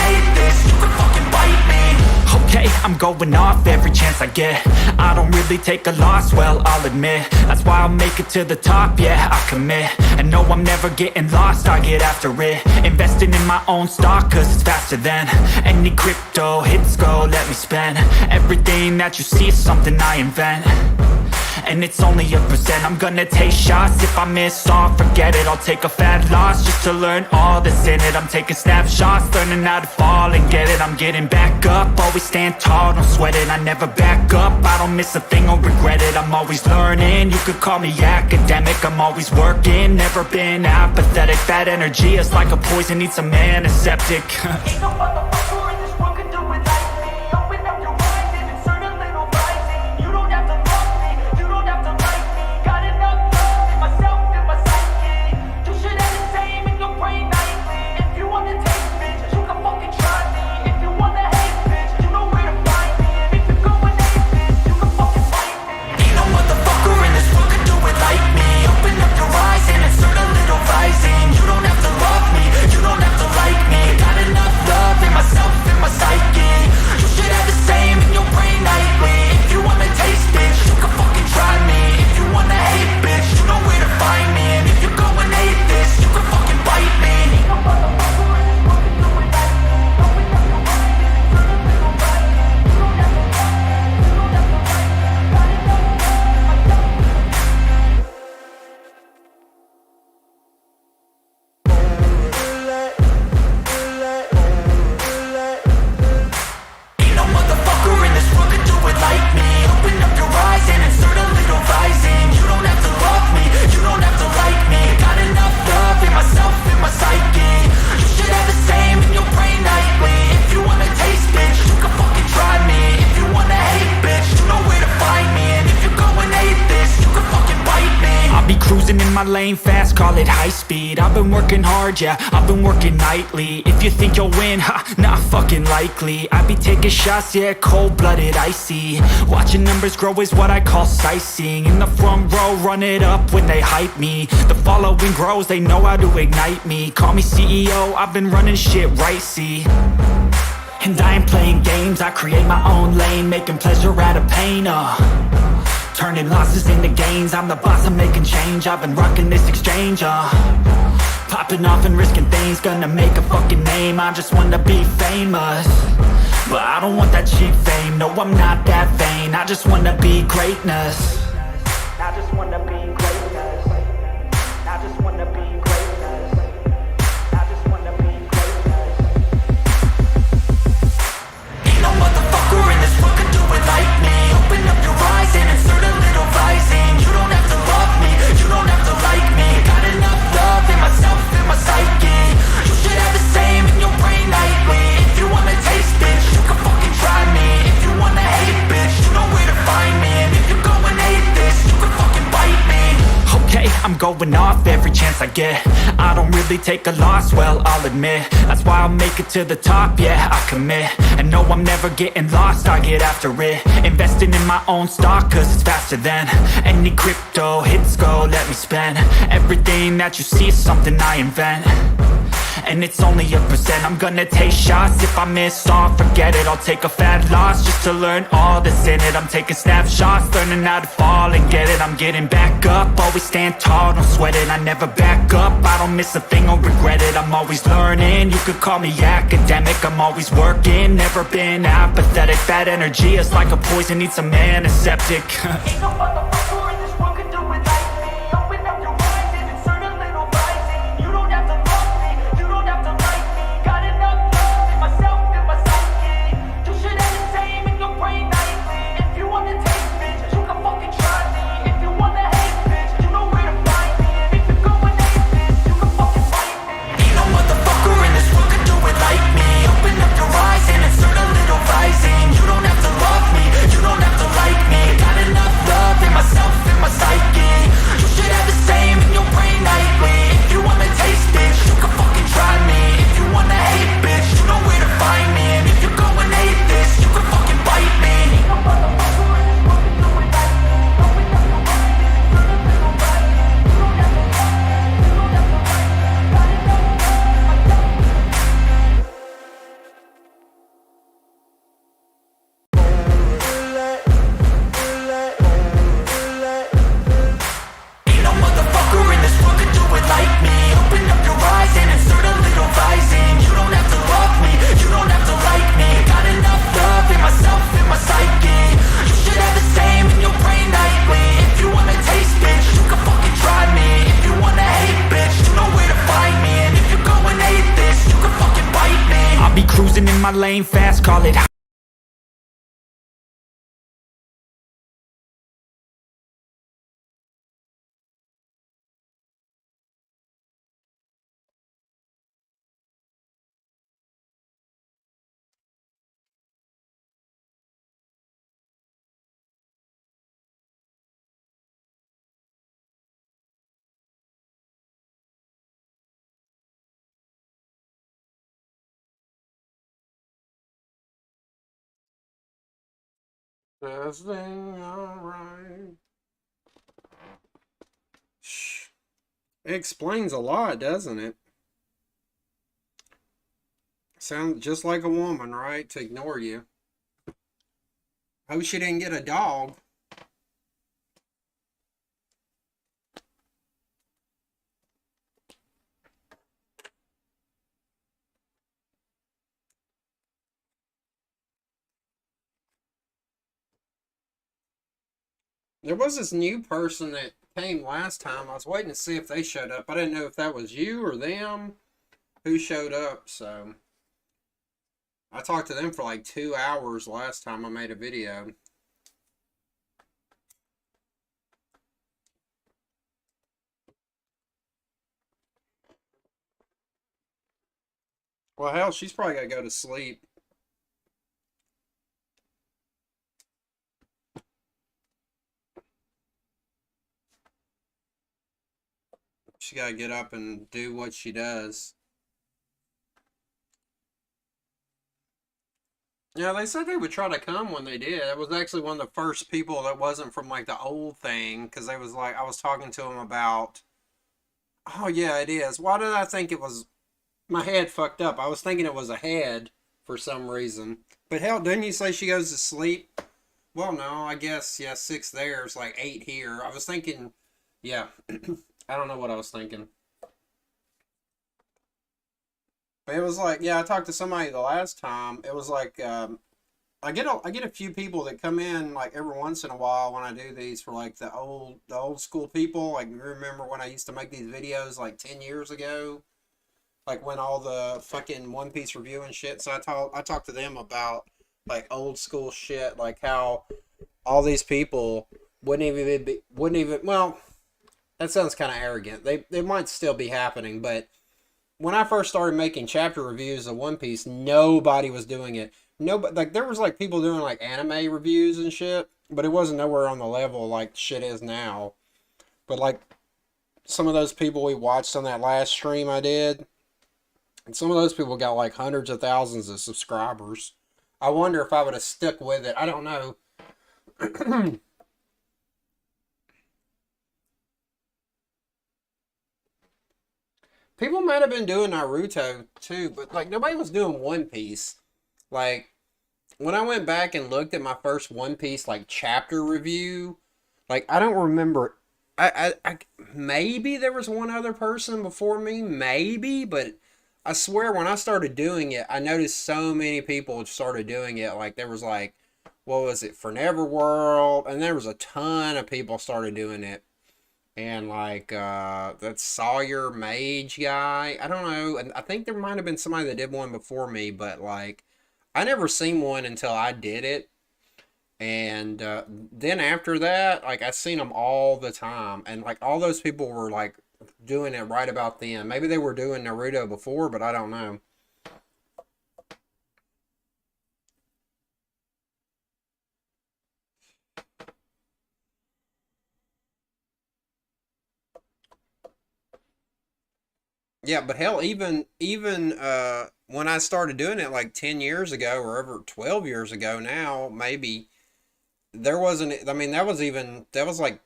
hate this, you can fucking bite me. Okay, I'm going off every chance I get. I don't really take a loss, well, I'll admit. That's why I'll make it to the top, yeah, I commit. And no, I'm never getting lost, I get after it. Investing in my own stock, cause it's faster than any crypto hits go, let me spend. Everything that you see is something I invent, and it's only a percent. I'm gonna take shots, if I miss all, forget it. I'll take a fat loss just to learn all that's in it. I'm taking snapshots, learning how to fall and get it. I'm getting back up, always stand tall, don't sweat it. I never back up, I don't miss a thing or regret it. I'm always learning, you could call me academic. I'm always working, never been apathetic. That energy is like a poison, needs some antiseptic. Ain't no motherfucker in this world can do it like me. Open up your mind and insert a little rising. You don't have to love me, you don't have to like me. Got enough love in myself and my psyche. You should have the same in your brain nightly. If you wanna taste, bitch, you can fucking try me. If you wanna hate, bitch, you know where to find me. And if you're going hate, bitch, you can fucking fight me. Ain't no motherfucker in this world can do it like me. Open up your eyes and insert a little rising. You don't have to love me, you don't have to like me. Got enough love in myself and my psyche. You should have the same in your brain nightly. If you wanna taste, bitch, you can fucking try me. If you wanna hate, bitch, you know where to find me. And if you're going hate this, you can fucking bite me. Ain't no motherfucker in this world can do it like me. Open up your mind and insert a little rising. You don't have to love me, you don't have to like me. Got enough love in myself. Ain't no motherfucker in this world can do it like me. Open up your eyes and insert a little rising. You don't have to love me, you don't have to like me. Got enough love in myself and my psyche. You should have the same in your brain nightly. If you wanna taste, bitch, you can fucking try me. If you wanna hate, bitch, you know where to find me. And if you're going hate this, you can fucking bite me. I'll be cruising in my lane fast, call it high speed. I've been working hard, yeah, I've been working nightly. If you think you'll win, ha, not fucking likely. I be taking shots, yeah, cold-blooded, icy. Watching numbers grow is what I call sightseeing. In the front row, run it up when they hype me. The following grows, they know how to ignite me. Call me CEO, I've been running shit right, see. And I ain't playing games, I create my own lane. Making pleasure out of pain, turning losses into gains. I'm the boss, I'm making change. I've been rocking this exchange, popping off and risking things. Gonna make a fucking name, I just wanna be famous. But I don't want that cheap fame, no, I'm not that vain. I just wanna be greatness. I just wanna be greatness. I just wanna be greatness. I just wanna be greatness. Ain't no motherfucker in this world can do it like me. Open up your eyes and insert a little rising. You don't have to love me, you don't have to like me. Got enough love in myself and my psyche. You should have the same in your brain nightly. If you wanna taste, bitch, you can fucking try me. If you wanna hate, bitch, you know where to find me. And if you're going hate this, you can fucking bite me. Okay, I'm going off every chance I get. I don't really take a loss, well, I'll admit. That's why I'll make it to the top, yeah, I commit. And no, I'm never getting lost, I get after it. Investing in my own stock, cause it's faster than any crypto hits go, let me spend. Everything that you see is something I invent, and it's only a percent. I'm gonna take shots, if I miss all, forget it. I'll take a fat loss just to learn all that's in it. I'm taking snapshots, learning how to fall and get it. I'm getting back up, always stand tall, don't sweat it. I never back up, I don't miss a thing or regret it. I'm always learning, you could call me academic. I'm always working, never been apathetic. That energy is like a poison, needs some antiseptic. Ain't no motherfucker in this world can do it like me. Open up your mind and insert a little rising. You don't have to love me, you don't have to like me. Got enough love in myself and my psyche. You should have the same in your brain nightly. If you wanna taste, bitch, you can fucking try me. If you wanna hate, bitch, you know where to find me. And if you're going hate this, you can fucking fight me. Ain't no motherfucker in this world can do it like me. Open up your eyes and insert a little rising. You don't have to love me, you don't have to like me. Got enough love in be cruising in my lane fast, call it Testing, alright. It explains a lot, doesn't it? Sounds just like a woman, right? To ignore you. Hope she didn't get a dog. There was this new person that came last time. I was waiting to see if they showed up. I didn't know if that was you or them who showed up, so I talked to them for like 2 hours last time I made a video. Well, hell, she's probably got to go to sleep. She got to get up and do what she does. Yeah, they said they would try to come when they did. It was actually one of the first people that wasn't from like the old thing, because they was like, I was talking to them about, oh yeah, it is. Why did I think it was, my head fucked up. I was thinking it was a head for some reason. But hell, didn't you say she goes to sleep? Well, no, I guess, yeah, 6 there is like 8 here. I was thinking, yeah, I don't know what I was thinking. But it was like, yeah, I talked to somebody the last time. It was like, I get a few people that come in like every once in a while when I do these for like the old school people. Like remember when I used to make these videos like 10 years ago, like when all the fucking One Piece review and shit. So I talked to them about like old school shit, like how all these people wouldn't even well, that sounds kind of arrogant. They might still be happening, but when I first started making chapter reviews of One Piece, nobody was doing it. Nobody, like there was like people doing like anime reviews and shit, but it wasn't nowhere on the level like shit is now. But like some of those people we watched on that last stream I did, and some of those people got like hundreds of thousands of subscribers. I wonder if I would have stuck with it. I don't know. People might have been doing Naruto too, but like nobody was doing One Piece. Like when I went back and looked at my first One Piece like chapter review, like I don't remember. I maybe there was one other person before me, maybe, but I swear when I started doing it, I noticed so many people started doing it. Like there was like, what was it, for Neverworld, and there was a ton of people started doing it. And like that Sawyer Mage guy, I don't know, and I think there might have been somebody that did one before me, but like I never seen one until I did it. And then after that, like I seen them all the time, and like all those people were like doing it right about then. Maybe they were doing Naruto before, but I don't know. Yeah, but hell, even when I started doing it like 10 years ago or over 12 years ago now, maybe there wasn't. I mean, that was like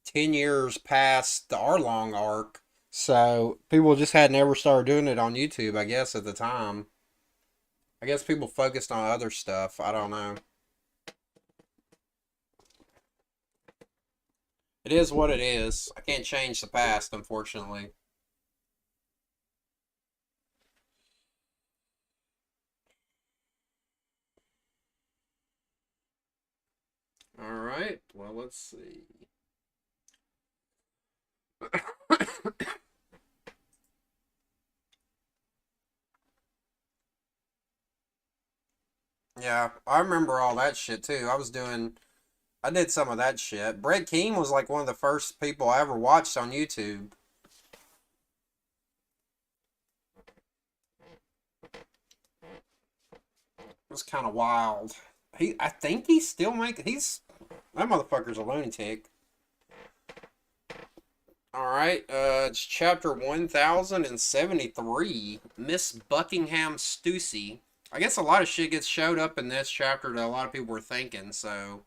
10 years past the Arlong arc. So people just had never started doing it on YouTube, I guess, at the time. I guess people focused on other stuff. I don't know. It is what it is. I can't change the past, unfortunately. All right. Well, let's see. Yeah, I remember all that shit too. I did some of that shit. Brett Keane was like one of the first people I ever watched on YouTube. It was kind of wild. I think he's still making, that motherfucker's a lunatic. Alright, it's chapter 1073, Miss Buckingham Stussy. I guess a lot of shit gets showed up in this chapter that a lot of people were thinking, so.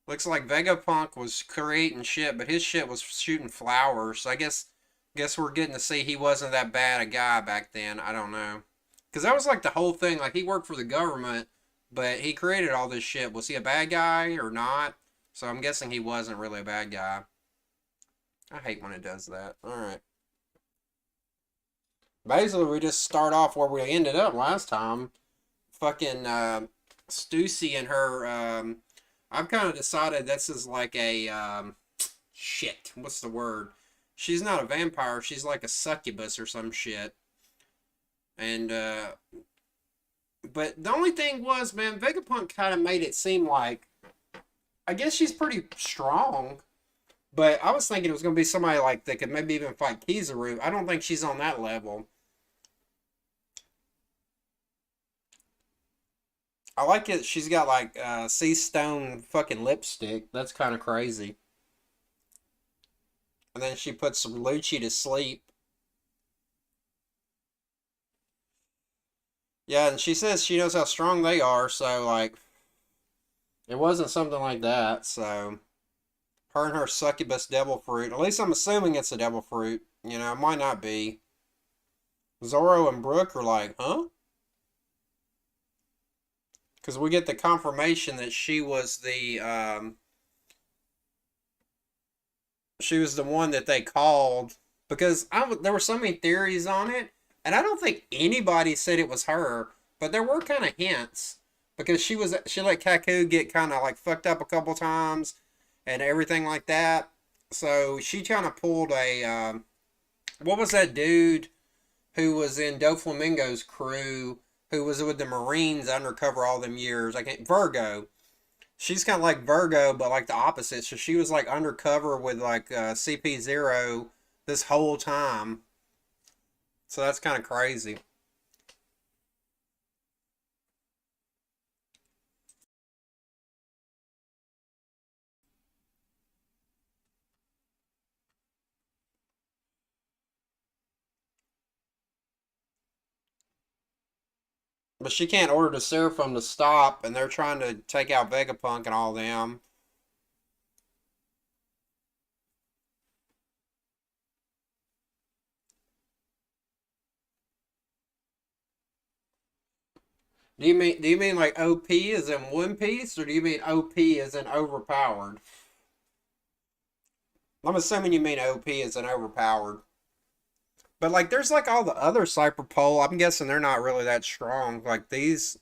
Looks like Vegapunk was creating shit, but his shit was shooting flowers. So I guess we're getting to see he wasn't that bad a guy back then. I don't know. Because that was like the whole thing. Like, he worked for the government, but he created all this shit. Was he a bad guy or not? So I'm guessing he wasn't really a bad guy. I hate when it does that. Alright. Basically, we just start off where we ended up last time. Fucking Stussy and her. I've kind of decided this is like a. Shit. What's the word? She's not a vampire. She's like a succubus or some shit. And, but the only thing was, man, Vegapunk kind of made it seem like. I guess she's pretty strong. But I was thinking it was going to be somebody like that could maybe even fight Kizaru. I don't think she's on that level. I like it. She's got like sea stone fucking lipstick. That's kind of crazy. And then she puts some Lucci to sleep. Yeah, and she says she knows how strong they are. So like, it wasn't something like that. So her and her succubus devil fruit. At least I'm assuming it's a devil fruit. You know, it might not be. Zoro and Brook are like, huh? Because we get the confirmation that she was the one that they called. Because there were so many theories on it, and I don't think anybody said it was her, but there were kind of hints because she let Kaku get kind of like fucked up a couple times and everything like that. So she kind of pulled a what was that dude who was in Doflamingo's crew, who was with the Marines undercover all them years? I can't Virgo. She's kind of like Virgo, but like the opposite. So she was like undercover with like CP0 this whole time. So that's kind of crazy. But she can't order the Seraphim to stop, and they're trying to take out Vegapunk and all them. Do you mean like OP is in One Piece, or do you mean OP is in overpowered? I'm assuming you mean OP is in overpowered. But like, there's like all the other Cyberpole. I'm guessing they're not really that strong. Like these,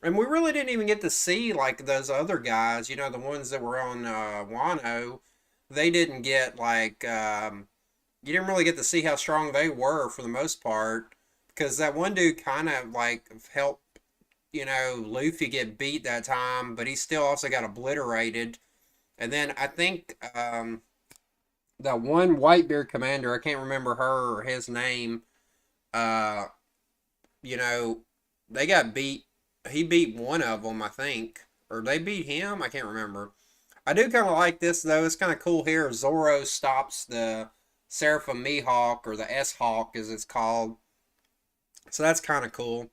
and we really didn't even get to see like those other guys. You know, the ones that were on Wano. They didn't get like you didn't really get to see how strong they were for the most part because that one dude kind of like helped Luffy get beat that time, but he still also got obliterated. And then I think that one Whitebeard commander, I can't remember her or his name, uh, you know, they got beat. He beat one of them, I think, or they beat him. I can't remember. I do kind of like this though. It's kind of cool here. Zoro stops the Seraphim Mihawk, or the S Hawk as it's called. So that's kind of cool.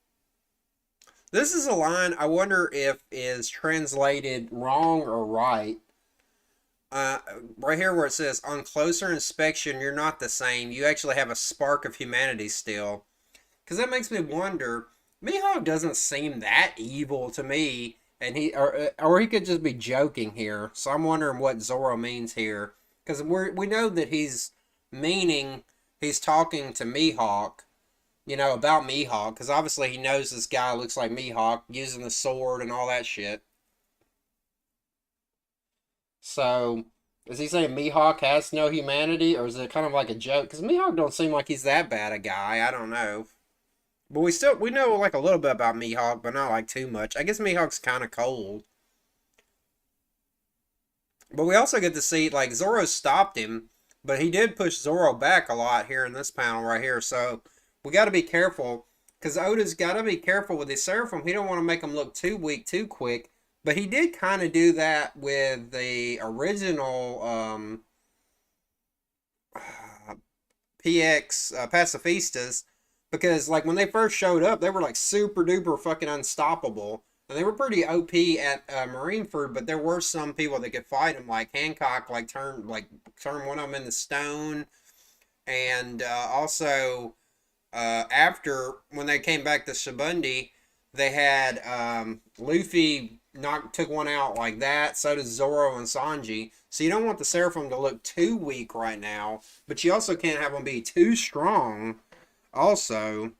This is a line I wonder if is translated wrong or right. Uh, right here where it says, on closer inspection, you're not the same. You actually have a spark of humanity still. Because that makes me wonder, Mihawk doesn't seem that evil to me. And or he could just be joking here. So I'm wondering what Zoro means here. Because we know that he's talking to Mihawk, about Mihawk. Because obviously he knows this guy looks like Mihawk, using the sword and all that shit. So, is he saying Mihawk has no humanity, or is it kind of like a joke? Because Mihawk don't seem like he's that bad a guy. I don't know. But we know like a little bit about Mihawk, but not like too much. I guess Mihawk's kind of cold. But we also get to see like Zoro stopped him, but he did push Zoro back a lot here in this panel right here. So we got to be careful because Oda's got to be careful with his Seraphim. He don't want to make him look too weak too quick. But he did kind of do that with the original PX Pacifistas because like when they first showed up, they were like super duper fucking unstoppable. And they were pretty OP at Marineford, but there were some people that could fight them, like Hancock, turn one of them into stone, and also after when they came back to Shibundi, they had Luffy took one out like that. So does Zoro and Sanji. So you don't want the Seraphim to look too weak right now, but you also can't have them be too strong. Also,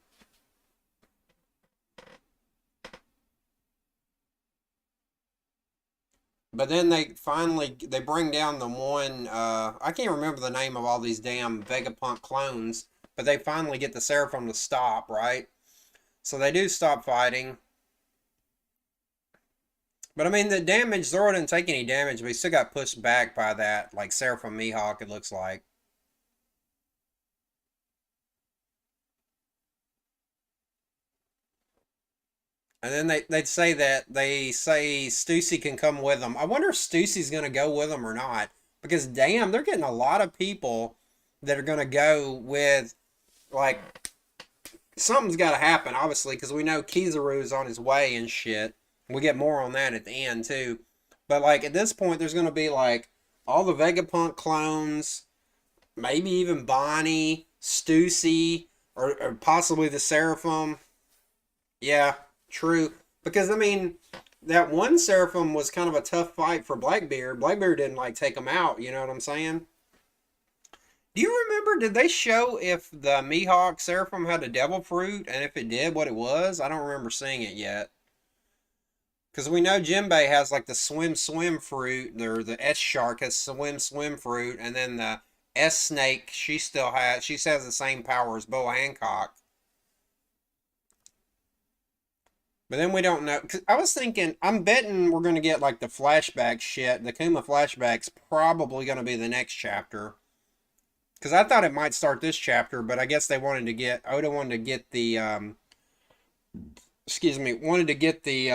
but then they bring down the one I can't remember the name of all these damn Vegapunk clones, but they finally get the Seraphim to stop, right? So they do stop fighting. But I mean the damage, Zoro didn't take any damage, but he still got pushed back by that, like Seraphim Mihawk, it looks like. And then they say Stussy can come with them. I wonder if Stussy's gonna go with them or not. Because damn, they're getting a lot of people that are gonna go with like something's gotta happen, obviously, because we know Kizaru's on his way and shit. We get more on that at the end too. But like at this point there's gonna be like all the Vegapunk clones, maybe even Bonnie, Stussy, or possibly the Seraphim. Yeah, true. Because I mean, that one Seraphim was kind of a tough fight for Blackbeard. Blackbeard didn't like take him out. You know what I'm saying? Do you remember? Did they show if the Mihawk Seraphim had a devil fruit, and if it did, what it was? I don't remember seeing it yet. Because we know Jinbei has like the swim fruit, or the S shark has swim fruit, and then the S snake she has the same power as Boa Hancock. But then we don't know. Cause I was thinking, I'm betting we're going to get like the flashback shit. The Kuma flashback's probably going to be the next chapter. Because I thought it might start this chapter, but I guess Oda wanted to get the, wanted to get the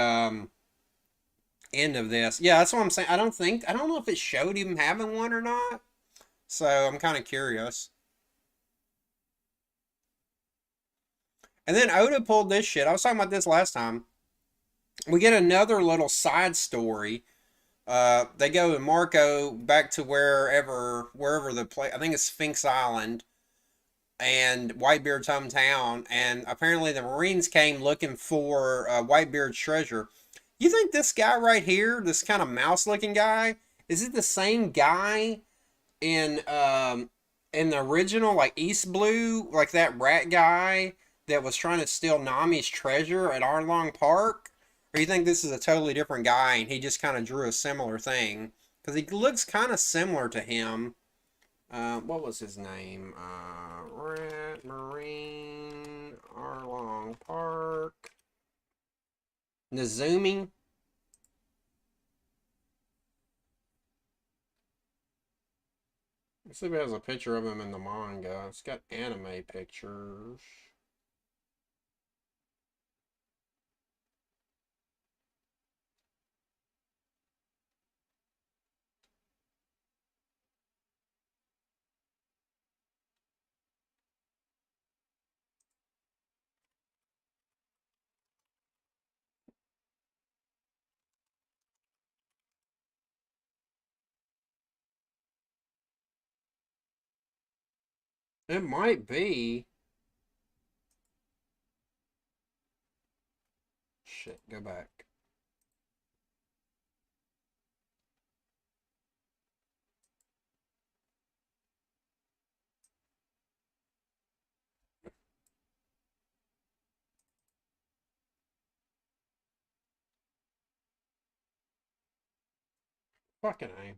end of this. Yeah, that's what I'm saying. I don't know if it showed him having one or not. So I'm kind of curious. And then Oda pulled this shit. I was talking about this last time. We get another little side story. They go and Marco back to wherever the place. I think it's Sphinx Island and Whitebeard's hometown. And apparently the Marines came looking for Whitebeard's treasure. You think this guy right here, this kind of mouse-looking guy, is it the same guy in the original like East Blue, like that rat guy that was trying to steal Nami's treasure at Arlong Park? Or you think this is a totally different guy and he just kind of drew a similar thing? Because he looks kind of similar to him. What was his name? Rat Marine Arlong Park. Nezumi. Let's see if it has a picture of him in the manga. It's got anime pictures. It might be. Shit, go back. Fucking A.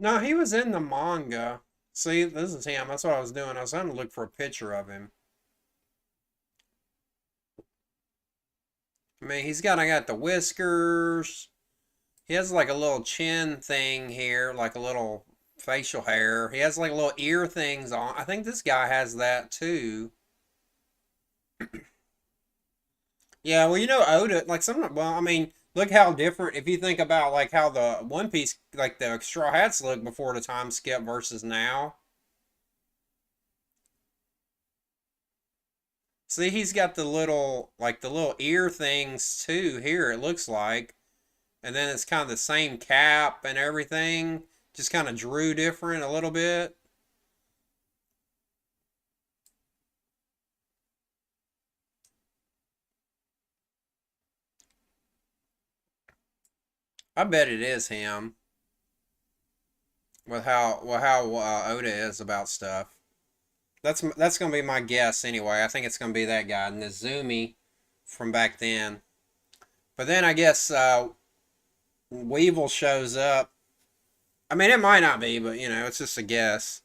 No, he was in the manga. See, this is him. That's what I was doing. I was trying to look for a picture of him. I mean, he's got the whiskers. He has like a little chin thing here, like a little facial hair. He has like little ear things on. I think this guy has that too. Yeah, well, Oda, like well, I mean, look how different, if you think about like how the One Piece, like the Straw Hats look before the time skip versus now. See, he's got the little ear things too here, it looks like. And then it's kind of the same cap and everything, just kind of drew different a little bit. I bet it is him with how Oda is about stuff. That's gonna be my guess anyway. I think it's gonna be that guy, Nezumi, from back then. But then I guess Weevil shows up. I mean, it might not be, but it's just a guess.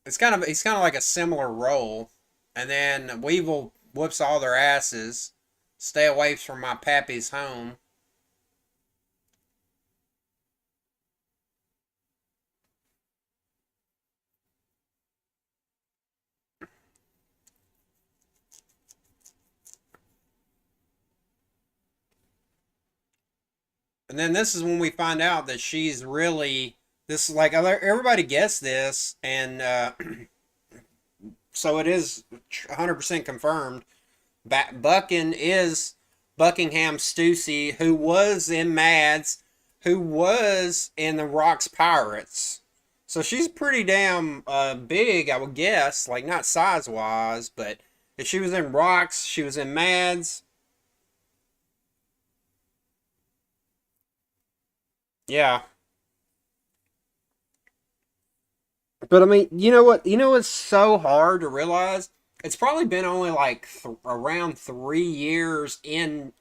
He's kind of like a similar role, and then Weevil whoops all their asses. Stay away from my pappy's home. And then this is when we find out that she's really this, like, everybody gets this, and so it is 100% confirmed. Buckin is Buckingham Stussy, who was in Mads, who was in the Rocks Pirates. So she's pretty damn big, I would guess. Like, not size wise, but if she was in Rocks, she was in Mads. Yeah. But I mean, you know what? You know what's so hard to realize? It's probably been only like around 3 years in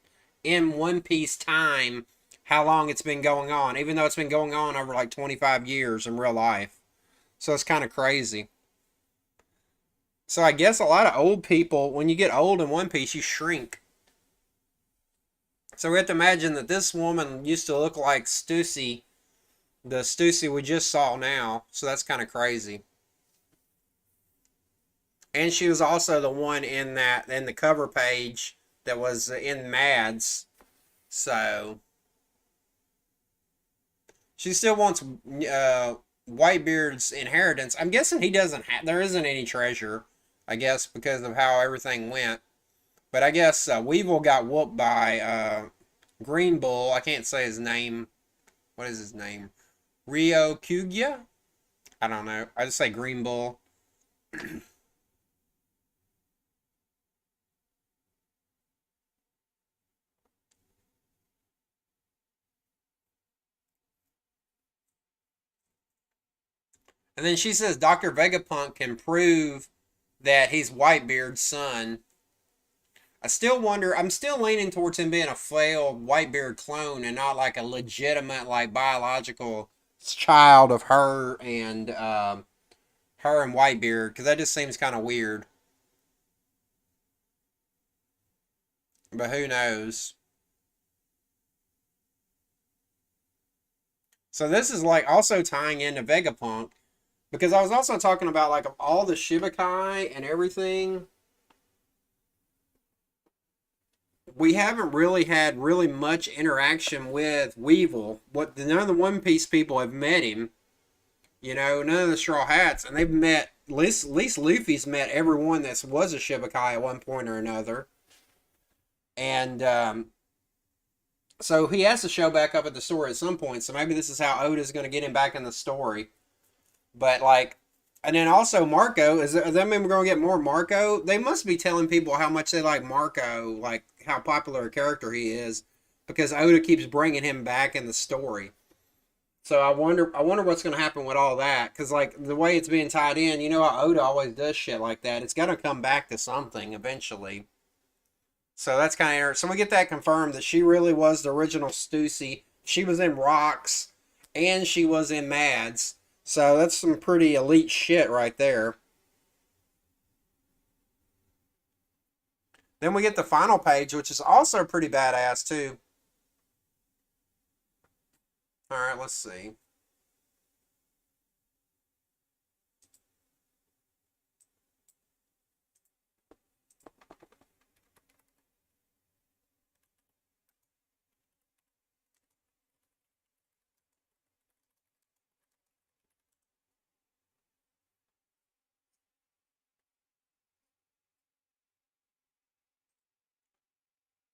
One Piece time. How long it's been going on? Even though it's been going on over like 25 years in real life, so it's kind of crazy. So I guess a lot of old people, when you get old in One Piece, you shrink. So we have to imagine that this woman used to look like Stussy, the Stussy we just saw now. So that's kind of crazy. And she was also the one in the cover page that was in Mads. So she still wants Whitebeard's inheritance. I'm guessing he doesn't have. There isn't any treasure. I guess because of how everything went. But I guess Weevil got whooped by Green Bull. I can't say his name. What is his name? Rio Kugia? I don't know. I just say Green Bull. And then she says Dr. Vegapunk can prove that he's Whitebeard's son. I still wonder, I'm still leaning towards him being a failed Whitebeard clone and not like a legitimate, like, biological child of her and Whitebeard, because that just seems kind of weird. But who knows? So this is like also tying into Vegapunk, because I was also talking about like all the Shibakai and everything. We haven't really had really much interaction with Weevil. None of the One Piece people have met him. None of the Straw Hats, and they've met at least Luffy's met everyone that was a Shibakai at one point or another. And so he has to show back up at the story at some point. So maybe this is how Oda's going to get him back in the story. But like, and then also Marco, is that mean we're going to get more Marco? They must be telling people how much they like Marco, like how popular a character he is, because Oda keeps bringing him back in the story. So I wonder what's going to happen with all that, because like the way it's being tied in, you know how Oda always does shit like that. It's got to come back to something eventually. So that's kind of, so we get that confirmed that she really was the original Stussy. She was in Rocks, and she was in Mads. So that's some pretty elite shit right there. Then we get the final page, which is also pretty badass too. All right, let's see.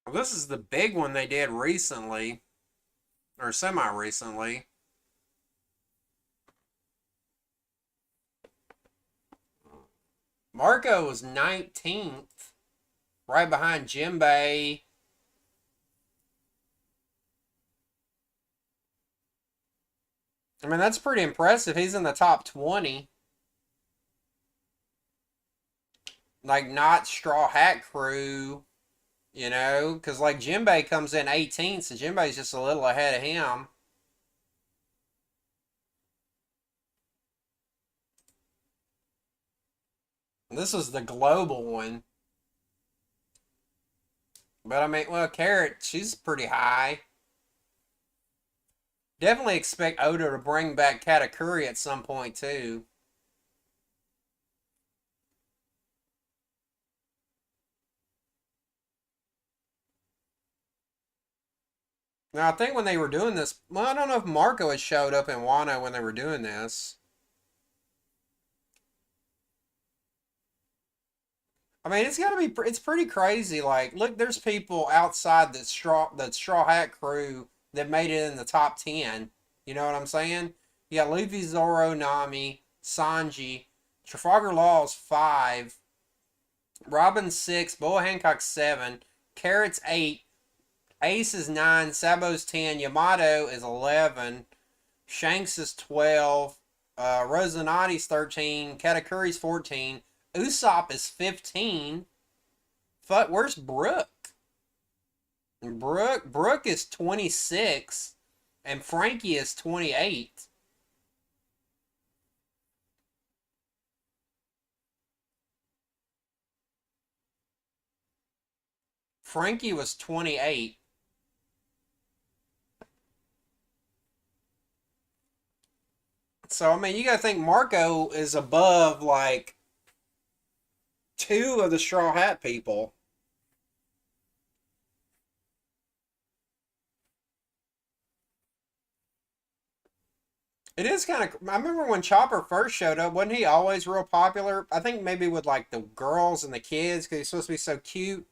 Well, this is the big one they did recently, or semi recently. Marco was 19th, right behind Jimbei. I mean, that's pretty impressive. He's in the top 20. Like, not Straw Hat Crew, you know, because like Jimbei comes in 18th, so Jimbei's just a little ahead of him. This was the global one. But I mean, well, Carrot, she's pretty high. Definitely expect Oda to bring back Katakuri at some point, too. Now, I think when they were doing this, well, I don't know if Marco had showed up in Wano when they were doing this. I mean, it's got to be, it's pretty crazy. Like, look, there's people outside that Straw Hat Crew that made it in the top 10. You know what I'm saying? You got Luffy, Zoro, Nami, Sanji, Trafalgar Law's 5, Robin 6, Boa Hancock 7, Carrot's 8, Ace is 9, Sabo's 10, Yamato is 11, Shanks is 12, Rosanati's 13, Katakuri's 14, Usopp is 15. Fuck, where's Brook? Brook is 26, and Frankie is 28. Frankie was 28. So, I mean, you gotta think Marco is above, like, 2 of the Straw Hat people. It is kind of. I remember when Chopper first showed up, wasn't he always real popular? I think maybe with, like, the girls and the kids, because he's supposed to be so cute.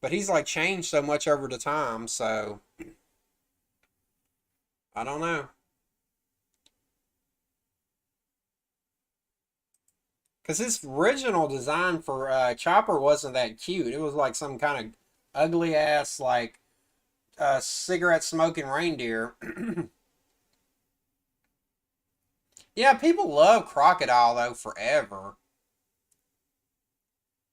But he's, like, changed so much over the time, so. I don't know. Because his original design for Chopper wasn't that cute. It was like some kind of ugly ass, like, cigarette smoking reindeer. Yeah, people love Crocodile, though, forever.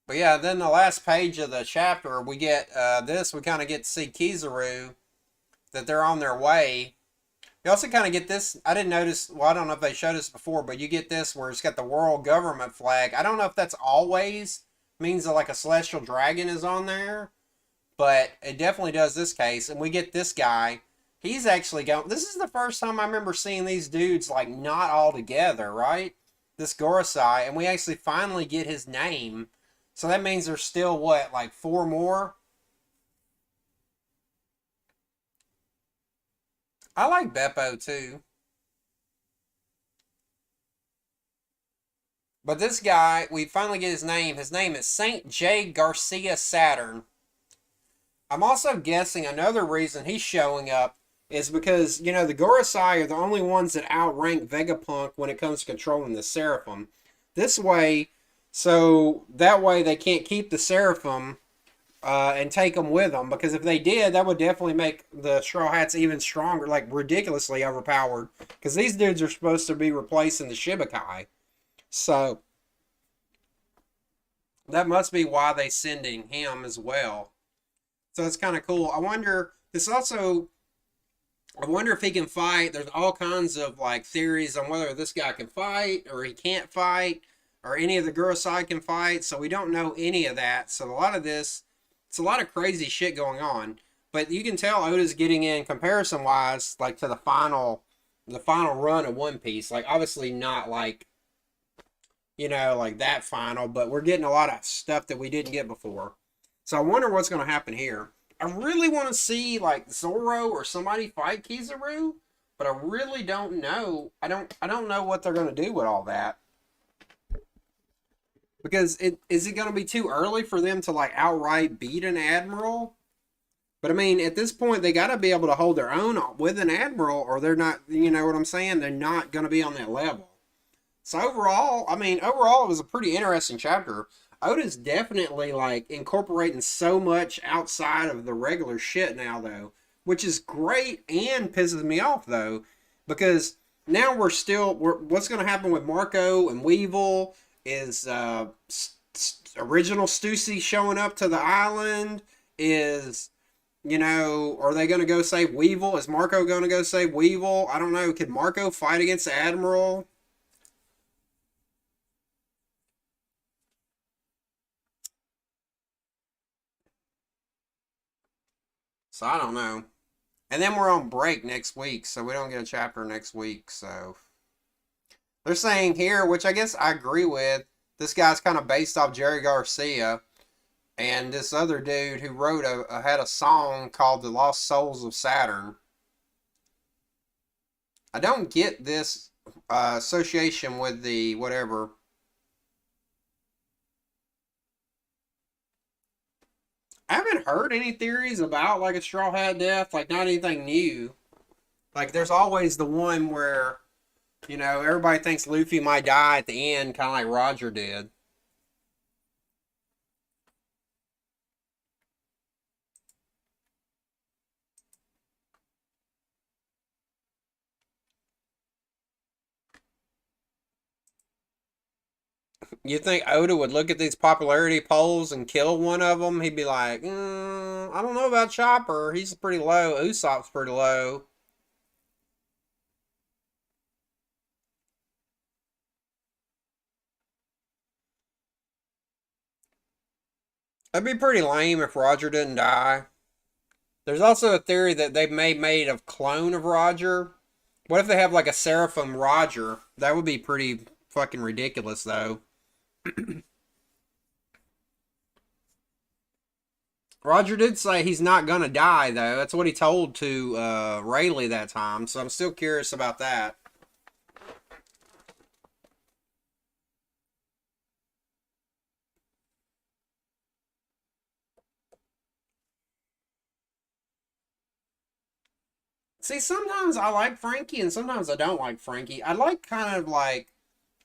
But yeah, then the last page of the chapter, we get this. We kind of get to see Kizaru, that they're on their way. You also kind of get this. I didn't notice. Well, I don't know if they showed us before, but you get this where it's got the world government flag. I don't know if that's always means that like a celestial dragon is on there, but it definitely does this case. And we get this guy. He's actually going. This is the first time I remember seeing these dudes like not all together, right? This Gorosei, and we actually finally get his name. So that means there's still what, like 4 more? I like Beppo too. But this guy, we finally get his name. His name is Saint J. Garcia Saturn. I'm also guessing another reason he's showing up is because, you know, the Gorosei are the only ones that outrank Vegapunk when it comes to controlling the Seraphim. This way, so that way they can't keep the Seraphim and take them with them. Because if they did, that would definitely make the Straw Hats even stronger, like ridiculously overpowered. Because these dudes are supposed to be replacing the Shibukai. So that must be why they sending him as well. So it's kind of cool. I wonder, this also, I wonder if he can fight. There's all kinds of like theories on whether this guy can fight or he can't fight or any of the girls side can fight. So we don't know any of that. So a lot of this, it's a lot of crazy shit going on. But you can tell Oda's getting in comparison wise, like to the final run of One Piece. Like obviously not like like that final, but we're getting a lot of stuff that we didn't get before. So I wonder what's going to happen here. I really want to see like Zoro or somebody fight Kizaru, but I really don't know. I don't know what they're going to do with all that. Because is it going to be too early for them to like outright beat an admiral? But I mean, at this point, they got to be able to hold their own with an admiral, or they're not. You know what I'm saying? They're not going to be on that level. So overall, I mean, overall, it was a pretty interesting chapter. Oda's definitely like incorporating so much outside of the regular shit now, though, which is great and pisses me off though, because now we're what's going to happen with Marco and Weevil is original Stussy showing up to the island is. Are they going to go save Weevil? Is Marco going to go save Weevil? I don't know. Could Marco fight against the Admiral? So I don't know. And then we're on break next week, so we don't get a chapter next week. So they're saying here, which I guess I agree with, this guy's kind of based off Jerry Garcia and this other dude who wrote had a song called "The Lost Souls of Saturn." I don't get this association with the whatever. I haven't heard any theories about like a Straw Hat death, like not anything new. Like there's always the one where, everybody thinks Luffy might die at the end, kind of like Roger did. You think Oda would look at these popularity polls and kill one of them? He'd be like, I don't know about Chopper. He's pretty low. Usopp's pretty low. That'd be pretty lame if Roger didn't die. There's also a theory that they may made a clone of Roger. What if they have like a Seraphim Roger? That would be pretty fucking ridiculous, though. Roger did say he's not gonna die, though. That's what he told to Rayleigh that time. So I'm still curious about that. See, sometimes I like Frankie, and sometimes I don't like Frankie. I like kind of like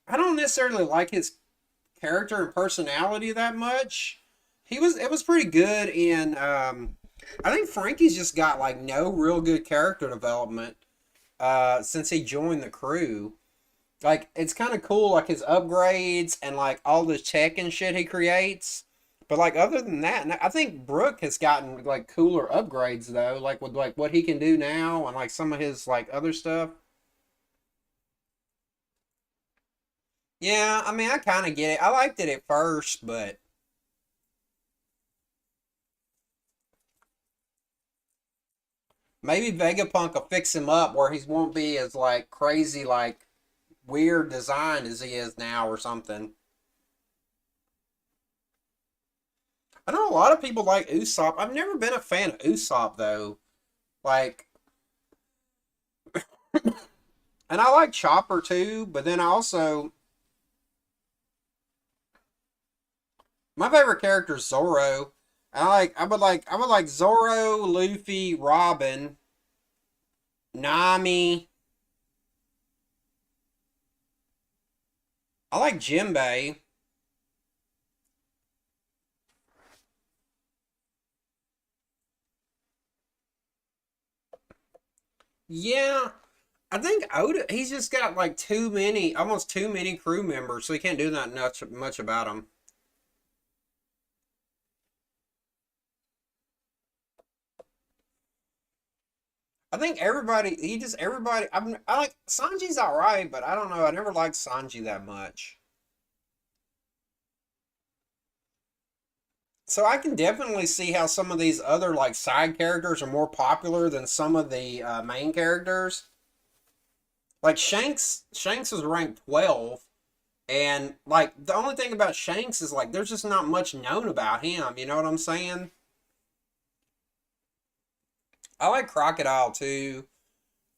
I don't necessarily like his character and personality that much. It was pretty good in I think Frankie's just got like no real good character development since he joined the crew. Like it's kind of cool like his upgrades and like all the tech and shit he creates. But like other than that, I think Brooke has gotten like cooler upgrades though, like with like what he can do now and like some of his like other stuff. Yeah, I mean I kind of get it. I liked it at first, but maybe Vegapunk will fix him up where he won't be as like crazy like weird design as he is now or something. I know a lot of people like Usopp. I've never been a fan of Usopp though. Like, and I like Chopper too, but then I also my favorite character is Zoro. I would like Zoro, Luffy, Robin, Nami. I like Jinbei. Yeah, I think Oda, he's just got like too many, almost too many crew members, so he can't do that much about them. I think everybody, he just everybody. I like Sanji's all right, but I don't know. I never liked Sanji that much. So I can definitely see how some of these other like side characters are more popular than some of the main characters. Like Shanks was ranked 12, and like the only thing about Shanks is like there's just not much known about him. You know what I'm saying? I like Crocodile too.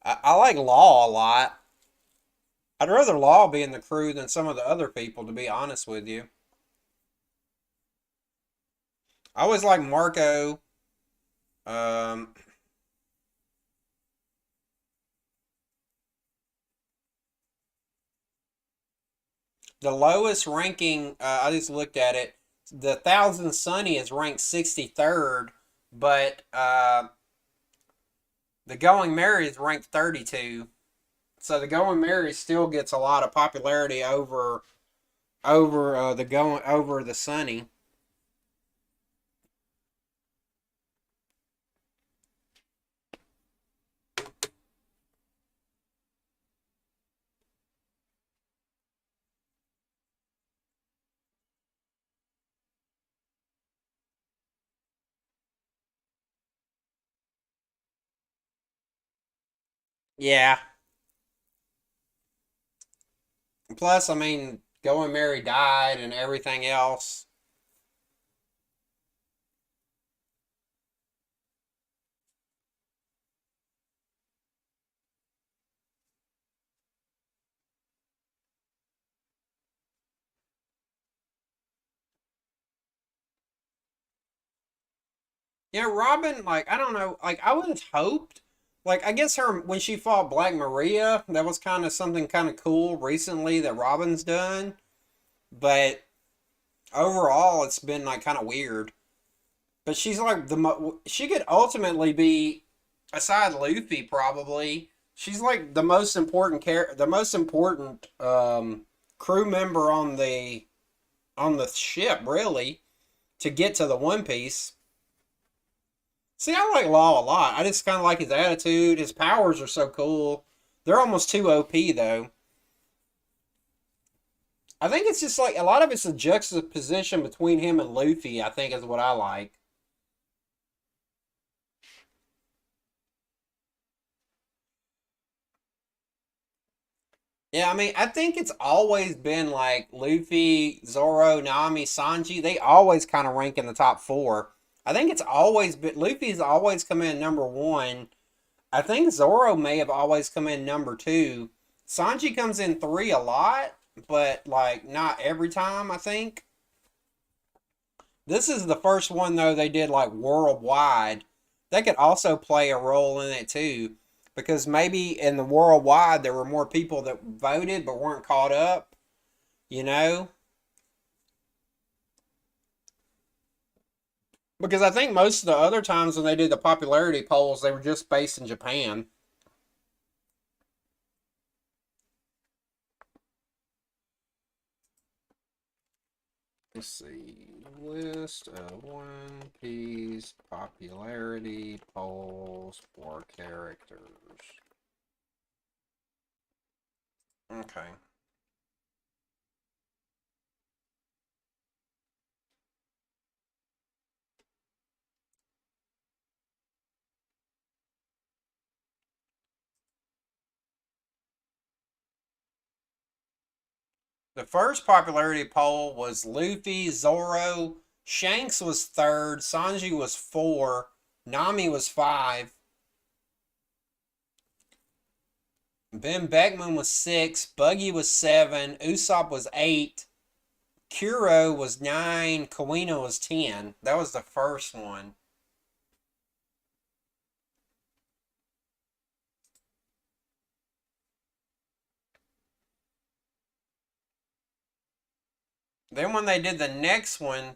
I like Law a lot. I'd rather Law be in the crew than some of the other people, to be honest with you. I always like Marco. Um, the lowest ranking, I just looked at it. The Thousand Sunny is ranked 63rd, but the Going Merry is ranked 32. So the Going Merry still gets a lot of popularity over the Sunny. Yeah. Plus, I mean, Going Merry died and everything else. Yeah, Robin, like, I don't know, like, I would have hoped, like, I guess her, when she fought Black Maria, that was kind of something kind of cool recently that Robin's done, but overall, it's been, like, kind of weird. But she's, like, she could ultimately be, aside Luffy, probably, she's, like, the most important, crew member on the ship, really, to get to the One Piece. See, I like Law a lot. I just kind of like his attitude. His powers are so cool. They're almost too OP though. I think it's just like a lot of it's a juxtaposition between him and Luffy. I think is what I like. Yeah, I mean, I think it's always been like Luffy, Zoro, Nami, Sanji. They always kind of rank in the top four. I think it's always been Luffy's always come in number one. I think Zoro may have always come in number two. Sanji comes in three a lot, but like not every time, I think. This is the first one though they did like worldwide. That could also play a role in it too. Because maybe in the worldwide there were more people that voted but weren't caught up, you know? Because I think most of the other times when they did the popularity polls, they were just based in Japan. Let's see. List of One Piece popularity polls for characters. Okay. The first popularity poll was Luffy, Zoro, Shanks was third, Sanji was four, Nami was five, Ben Beckman was six, Buggy was seven, Usopp was eight, Kuro was nine, Kawina was 10. That was the first one. Then when they did the next one,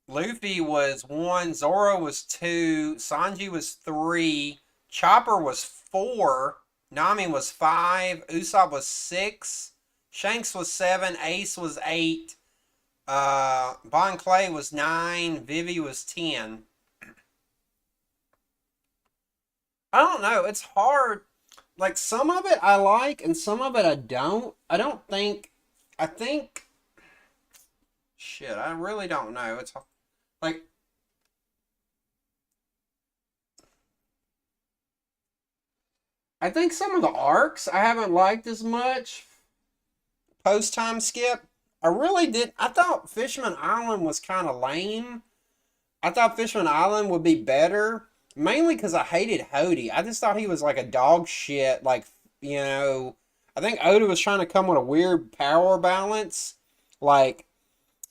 Luffy was one, Zoro was two, Sanji was three, Chopper was four, Nami was five, Usopp was six, Shanks was seven, Ace was eight, Bon Clay was nine, Vivi was 10. I don't know. It's hard. Like some of it I like, and some of it I don't. I don't think. I think. Shit, I really don't know. It's like I think some of the arcs I haven't liked as much. Post time skip. I really did. I thought Fishman Island was kind of lame. I thought Fishman Island would be better, mainly because I hated Hody. I just thought he was like a dog shit. Like, you know, I think Oda was trying to come with a weird power balance. Like,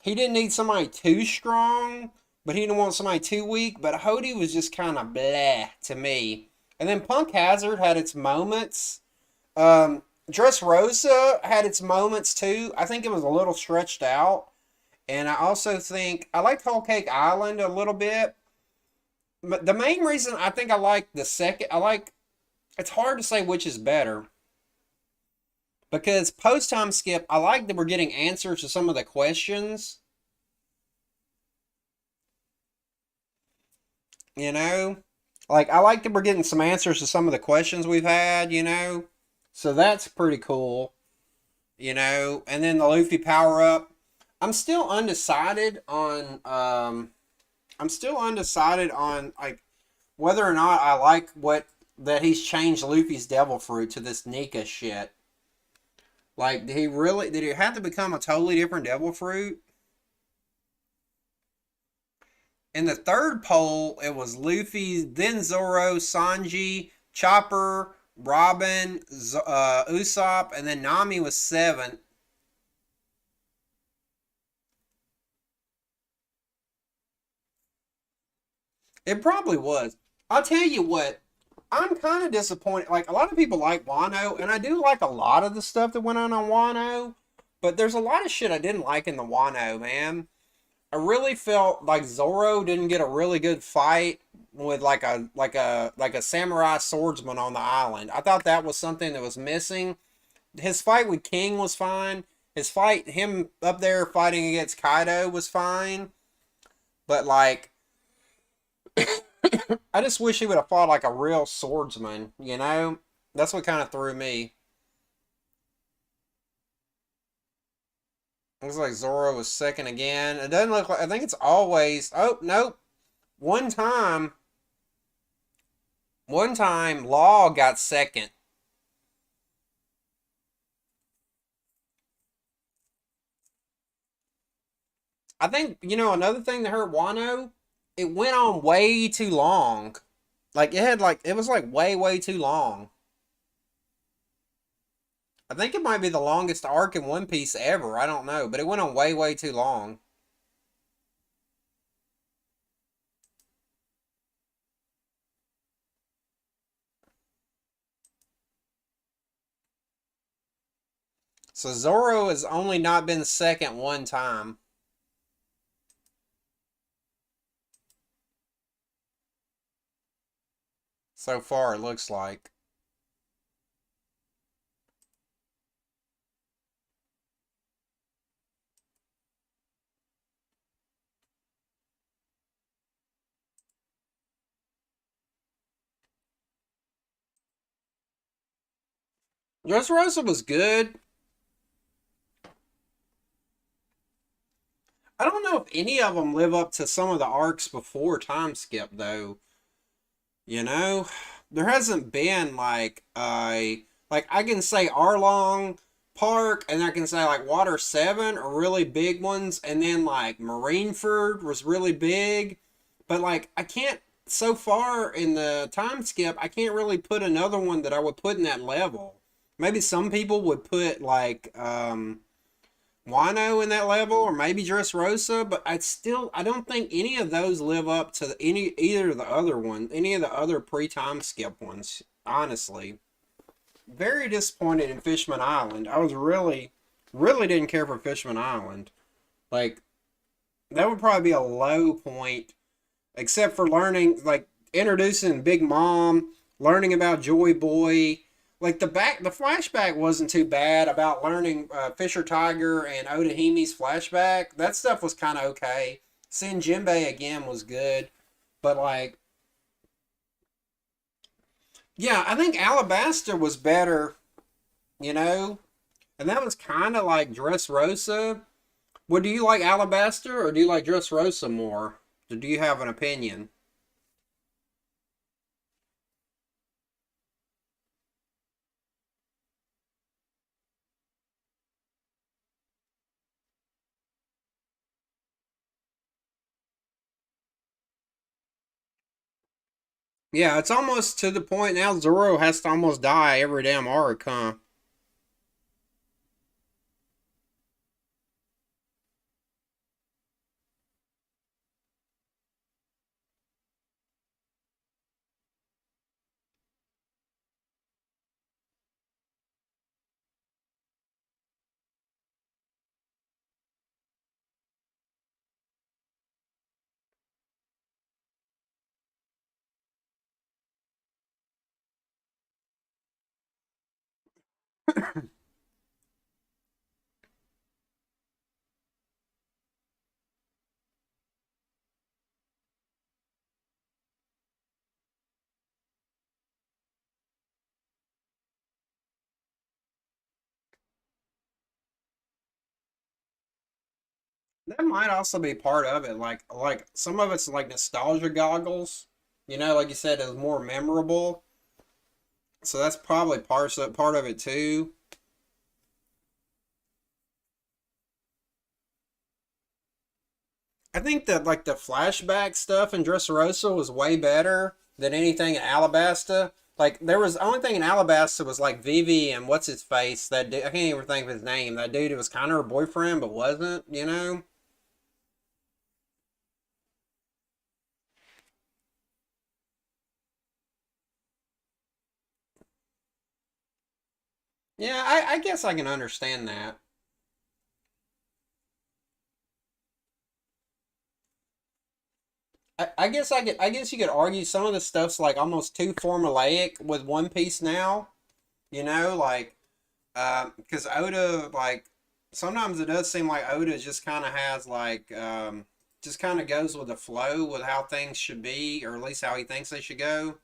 he didn't need somebody too strong, but he didn't want somebody too weak. But Hody was just kind of bleh to me. And then Punk Hazard had its moments. Dressrosa had its moments too. I think it was a little stretched out. And I also think I liked Whole Cake Island a little bit. But the main reason I think I like the second, I like, it's hard to say which is better. Because post time skip, I like that we're getting answers to some of the questions. You know? Like, I like that we're getting some answers to some of the questions we've had, you know? So that's pretty cool, you know? And then the Luffy power up. I'm still undecided on, I'm still undecided on, like, whether or not I like that he's changed Luffy's devil fruit to this Nika shit. Like, did he have to become a totally different devil fruit? In the third poll, it was Luffy, then Zoro, Sanji, Chopper, Robin, Usopp, and then Nami was seventh. It probably was. I'll tell you what, I'm kind of disappointed. Like, a lot of people like Wano, and I do like a lot of the stuff that went on Wano, but there's a lot of shit I didn't like in the Wano, man. I really felt like Zoro didn't get a really good fight with like a samurai swordsman on the island. I thought that was something that was missing. His fight with King was fine. Him up there fighting against Kaido was fine. But like, I just wish he would have fought like a real swordsman, you know? That's what kind of threw me. Looks like Zoro was second again. It doesn't look like, I think it's always, oh, nope. One time, Law got second. I think, you know, another thing that hurt Wano, it went on way too long. It was like way too long. I think it might be the longest arc in One Piece ever. I don't know, but it went on way too long. So Zoro has only not been second one time. So far, it looks like. Dressrosa was good. I don't know if any of them live up to some of the arcs before time skip though. You know, there hasn't been like I can say Arlong Park and I can say like Water 7 are really big ones and then like Marineford was really big, but like I can't so far in the time skip I can't really put another one that I would put in that level. Maybe some people would put like Wano in that level, or maybe Dressrosa, but I don't think any of those live up to either of the other one, any of the other pre-time skip ones. Honestly, very disappointed in Fishman Island. I was really didn't care for Fishman Island. Like that would probably be a low point, except for learning, like introducing Big Mom, learning about Joy Boy. Like the flashback wasn't too bad about learning Fisher Tiger and Odahimi's flashback. That stuff was kind of okay. Seeing Jinbei again was good, but like Yeah, I think Alabasta was better, you know, and that was kind of like Dressrosa. Well, do you like Alabasta or do you like Dressrosa more? Do you have an opinion? Yeah, it's almost to the point now Zoro has to almost die every damn arc, huh? That might also be part of it. Like some of it's like nostalgia goggles. You know, like you said, it was more memorable. So that's probably part of it too. I think that like the flashback stuff in Dressrosa was way better than anything in Alabasta. Like there was the only thing in Alabasta was like Vivi and what's his face that dude, I can't even think of his name. That dude who was kind of her boyfriend but wasn't. You know? Yeah, I guess I can understand that. I guess you could argue some of the stuff's like almost too formulaic with One Piece now. You know, like because Oda like sometimes it does seem like Oda just kind of has like just kind of goes with the flow with how things should be, or at least how he thinks they should go.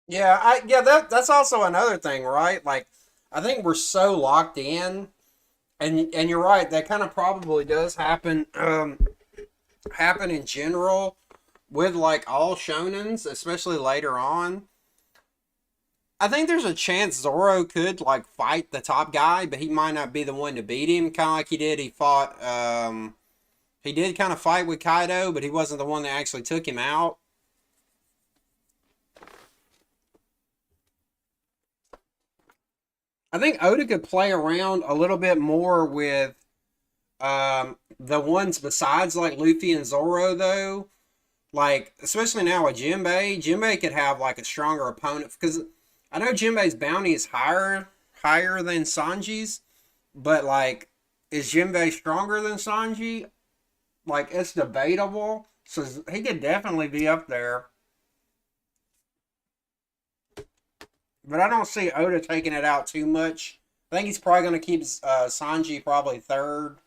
Yeah, that's also another thing, right? Like I think we're so locked in, and you're right. That kind of probably does happen in general with like all shonens, especially later on. I think there's a chance Zoro could like fight the top guy, but he might not be the one to beat him. Kind of like he did. He did kind of fight with Kaido, but he wasn't the one that actually took him out. I think Oda could play around a little bit more with the ones besides like Luffy and Zoro, though. Like especially now with Jinbei, Jinbei could have like a stronger opponent because I know Jinbei's bounty is higher than Sanji's, but like is Jinbei stronger than Sanji? Like it's debatable. So he could definitely be up there, but I don't see Oda taking it out too much. I think he's probably going to keep Sanji probably third.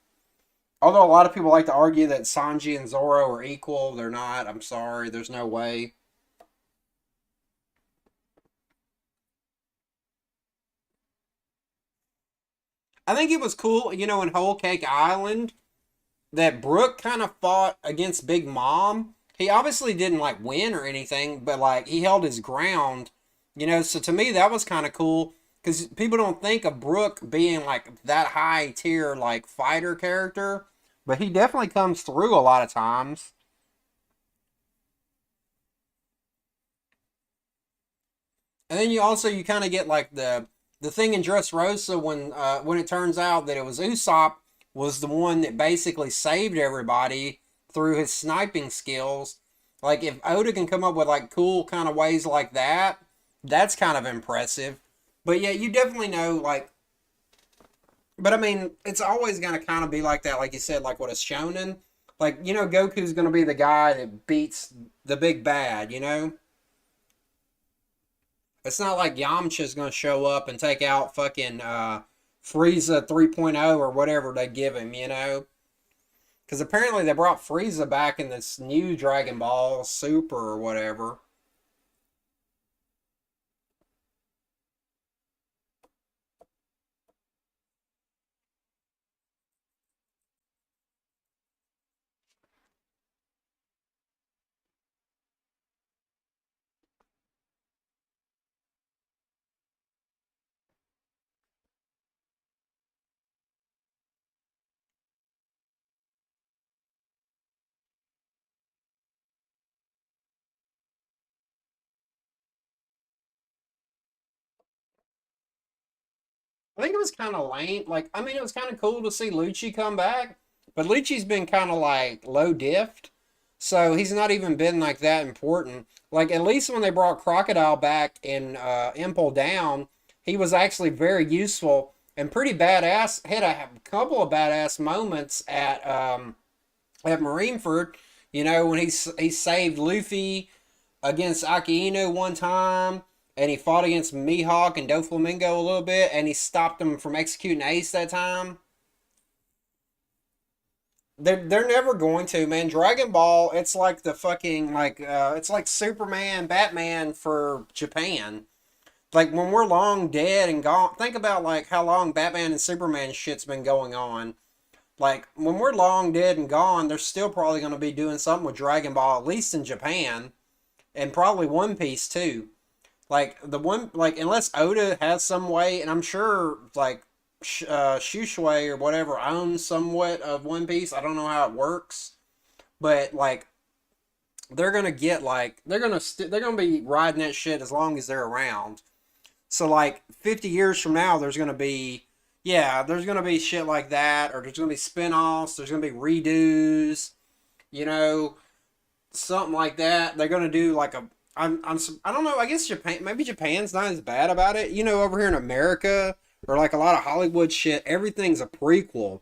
Although a lot of people like to argue that Sanji and Zoro are equal, they're not. I'm sorry, there's no way. I think it was cool, in Whole Cake Island, that Brooke kind of fought against Big Mom. He obviously didn't like win or anything, but like he held his ground, So to me, that was kind of cool because people don't think of Brooke being like that high tier like fighter character, but he definitely comes through a lot of times. And then you kind of get like the thing in Dressrosa when it turns out that it was Usopp was the one that basically saved everybody through his sniping skills. Like if Oda can come up with like cool kind of ways like that, that's kind of impressive. But yeah, you definitely know like but I mean, it's always gonna kind of be like that, like you said, like what a shonen. Like, Goku's gonna be the guy that beats the big bad. It's not like Yamcha's gonna show up and take out fucking Frieza 3.0 or whatever they give him. Because apparently they brought Frieza back in this new Dragon Ball Super or whatever. I think it was kind of lame. Like, I mean, it was kind of cool to see Lucci come back, but Lucci's been kind of like low diffed, so he's not even been like that important. Like, at least when they brought Crocodile back in Impel Down, he was actually very useful and pretty badass. Had a couple of badass moments at Marineford. When he saved Luffy against Aki Inu one time, and he fought against Mihawk and Doflamingo a little bit, and he stopped him from executing Ace that time. They're never going to, man. Dragon Ball, it's like the fucking it's like Superman, Batman for Japan. Like when we're long dead and gone, think about like how long Batman and Superman shit's been going on. Like when we're long dead and gone, they're still probably going to be doing something with Dragon Ball, at least in Japan, and probably One Piece too. Like the one, like unless Oda has some way, and I'm sure like Shushui or whatever owns somewhat of One Piece. I don't know how it works, but like they're gonna get like they're gonna be riding that shit as long as they're around. So like 50 years from now, there's gonna be shit like that, or there's gonna be spin-offs, there's gonna be redos, you know, something like that. They're gonna do like a I don't know. I guess maybe Japan's not as bad about it. Over here in America or like a lot of Hollywood shit, everything's a prequel.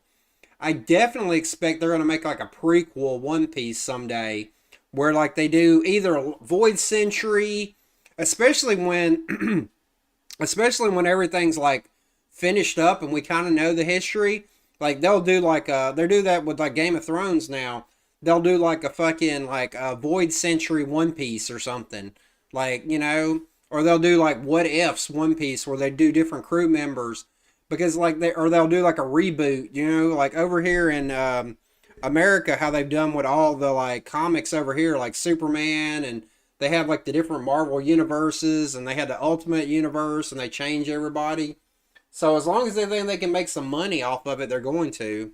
I definitely expect they're gonna make like a prequel One Piece someday, where like they do either Void Century, especially when especially when everything's like finished up and we kind of know the history. Like they'll do like they do that with like Game of Thrones now. They'll do like a fucking like a Void Century One Piece or something, like or they'll do like What Ifs One Piece where they do different crew members because like they'll do like a reboot, like over here in America how they've done with all the like comics over here like Superman, and they have like the different Marvel universes, and they had the Ultimate Universe, and they change everybody. So as long as they think they can make some money off of it, they're going to.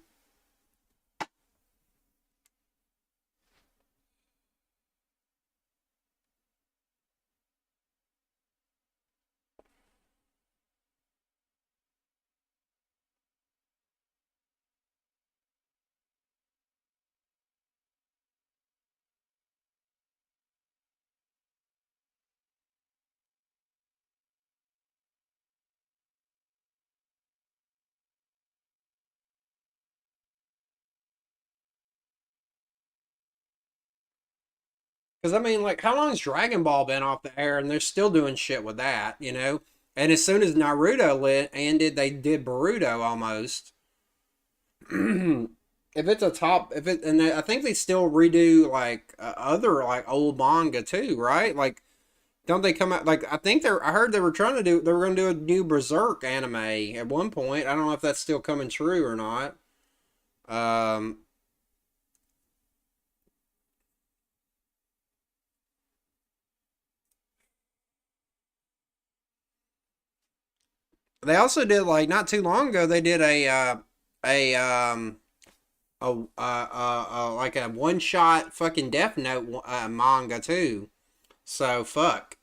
Because I mean, like, how long has Dragon Ball been off the air, and they're still doing shit with that? And as soon as Naruto ended, they did Boruto almost. if it's a top, if it, and I think they still redo like other like old manga too, right? Like, don't they come out like I think they're? I heard they were trying to do. They were going to do a new Berserk anime at one point. I don't know if that's still coming true or not. Um, they also did like not too long ago. They did a like a one shot fucking Death Note manga too. So fuck.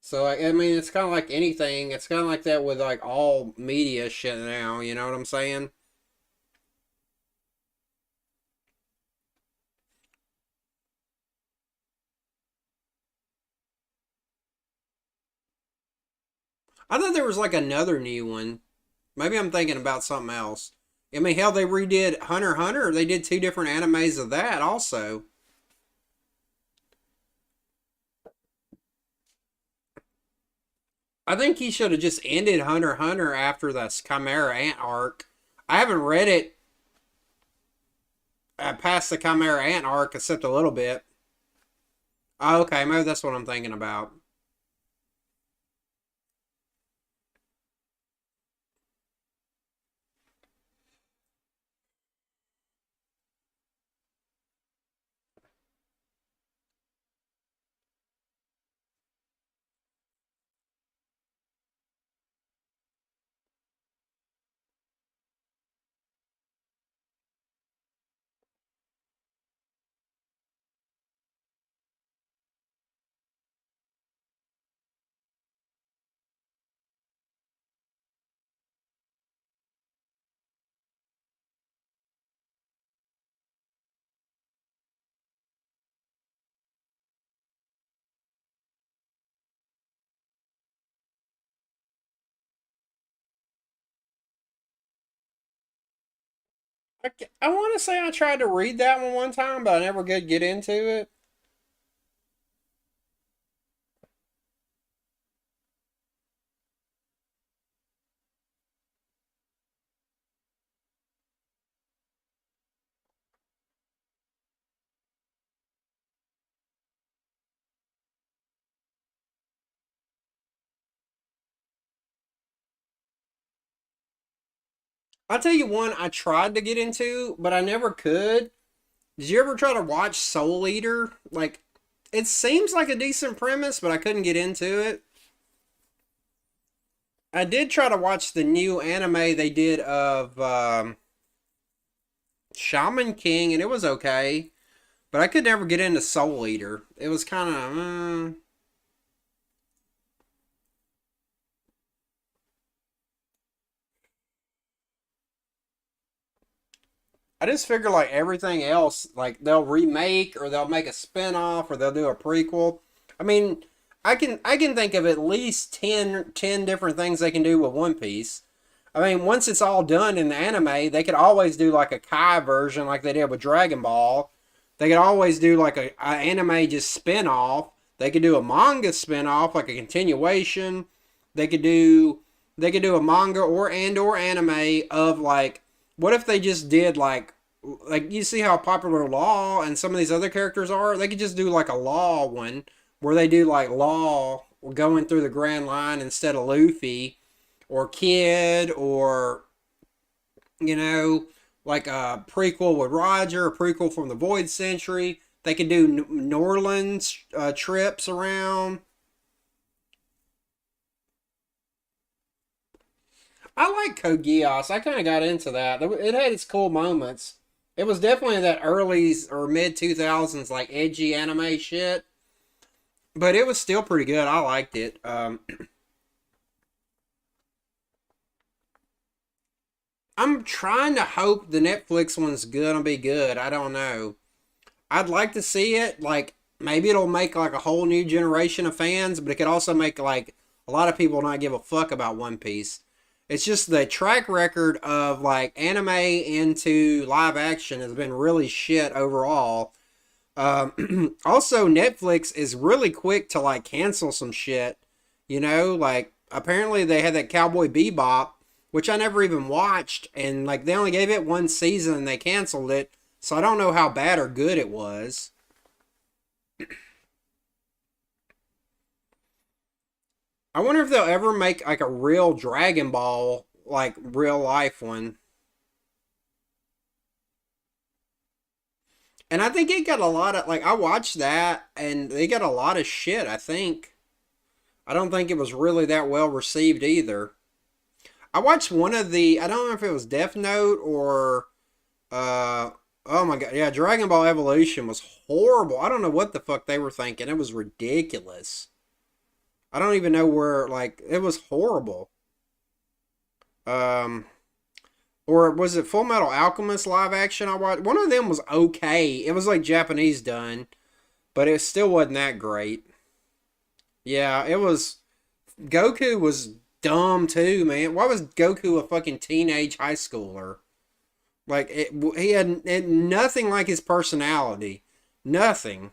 So like, I mean, it's kind of like anything. It's kind of like that with like all media shit now. You know what I'm saying? I thought there was like another new one. Maybe I'm thinking about something else. I mean, hell, they redid Hunter x Hunter. They did two different animes of that also. I think he should have just ended Hunter x Hunter after the Chimera Ant arc. I haven't read it past the Chimera Ant arc except a little bit. Oh, okay, maybe that's what I'm thinking about. I want to say I tried to read that one time, but I never could get into it. I'll tell you one I tried to get into, but I never could. Did you ever try to watch Soul Eater? Like, it seems like a decent premise, but I couldn't get into it. I did try to watch the new anime they did of Shaman King, and it was okay, but I could never get into Soul Eater. It was kind of. I just figure like everything else, like they'll remake or they'll make a spin-off or they'll do a prequel. I mean, I can think of at least 10 different things they can do with One Piece. I mean, once it's all done in the anime, they could always do like a Kai version like they did with Dragon Ball. They could always do like a anime just spin-off. They could do a manga spin-off like a continuation. They could do they could do a manga or anime of like what if they just did like you see how popular Law and some of these other characters are? They could just do like a Law one where they do like Law going through the Grand Line instead of Luffy or Kid or you know like a prequel with Roger, a prequel from the Void Century. They could do New Orleans trips around. I like Code Geass. I kind of got into that. It had its cool moments. It was definitely that early or mid 2000s like edgy anime shit, but it was still pretty good. I liked it. I'm trying to hope the Netflix one's gonna be good. I don't know. I'd like to see it. Like maybe it'll make like a whole new generation of fans, but it could also make like a lot of people not give a fuck about One Piece. It's just the track record of like anime into live action has been really shit overall. Also, Netflix is really quick to like cancel some shit. You know, like apparently they had that Cowboy Bebop which I never even watched, and like they only gave it one season and they canceled it, so I don't know how bad or good it was. I wonder if they'll ever make like a real Dragon Ball, like real life one. And I think it got a lot of like I watched that and they got a lot of shit, I think. I don't think it was really that well received either. I watched one of the I don't know if it was Death Note or oh my god, yeah, Dragon Ball Evolution was horrible. I don't know what the fuck they were thinking. It was ridiculous. I don't even know where like it was horrible. Um or was it Full Metal Alchemist live action I watched? One of them was okay. It was like Japanese done, but it still wasn't that great. Yeah, it was Goku was dumb too, man. Why was Goku a fucking teenage high schooler? Like he had nothing like his personality. Nothing.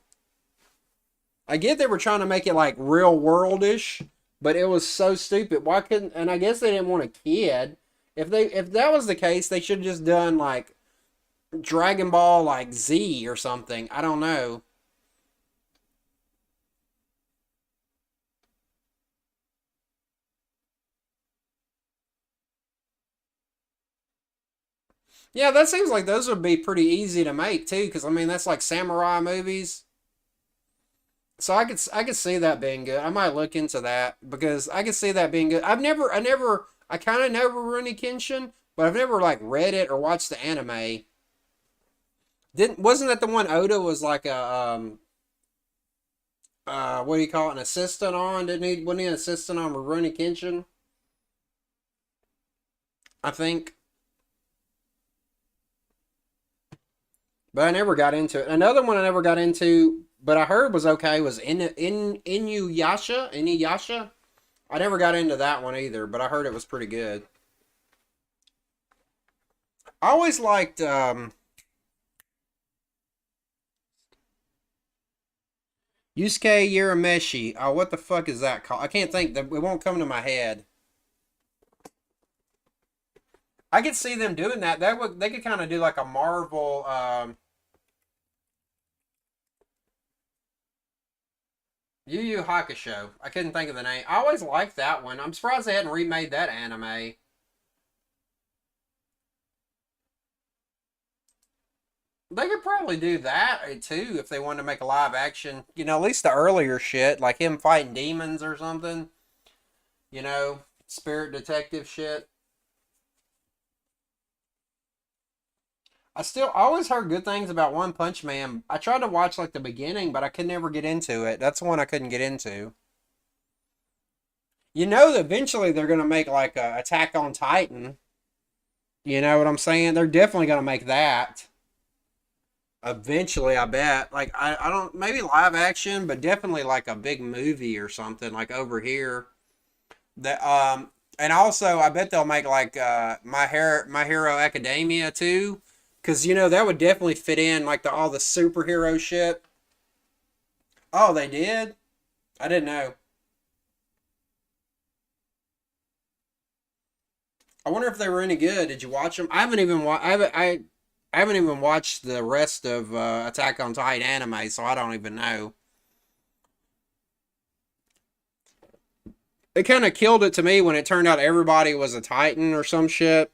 I get they were trying to make it like real worldish, but it was so stupid. Why couldn't? And I guess they didn't want a kid. If that was the case, they should have just done like Dragon Ball like Z or something. I don't know. Yeah, that seems like those would be pretty easy to make too, because I mean that's like samurai movies. So I could see that being good. I might look into that because I could see that being good. I kind of know Rurouni Kenshin, but I've never like read it or watched the anime. Didn't wasn't that the one Oda was like a what do you call it, an assistant on? Didn't he? Wasn't he an assistant on Rurouni Kenshin? I think, but I never got into it. Another one I never got into, but I heard was okay. Was Inuyasha? I never got into that one either, but I heard it was pretty good. I always liked Yusuke Urameshi. Oh, what the fuck is that called? I can't think. It won't come to my head. I could see them doing that. They could kind of do like a Marvel. Yu Yu Hakusho. I couldn't think of the name. I always liked that one. I'm surprised they hadn't remade that anime. They could probably do that too if they wanted to make a live action. At least the earlier shit, like him fighting demons or something. Spirit detective shit. I always heard good things about One Punch Man. I tried to watch like the beginning, but I could never get into it. That's the one I couldn't get into. That eventually they're gonna make like a Attack on Titan. You know what I'm saying? They're definitely gonna make that. Eventually, I bet. Like I don't maybe live action, but definitely like a big movie or something like over here. That and also I bet they'll make like My Hero Academia too. Cause that would definitely fit in like all the superhero shit. Oh, they did? I didn't know. I wonder if they were any good. Did you watch them? I haven't even I haven't even watched the rest of Attack on Titan anime, so I don't even know. It kind of killed it to me when it turned out everybody was a Titan or some shit.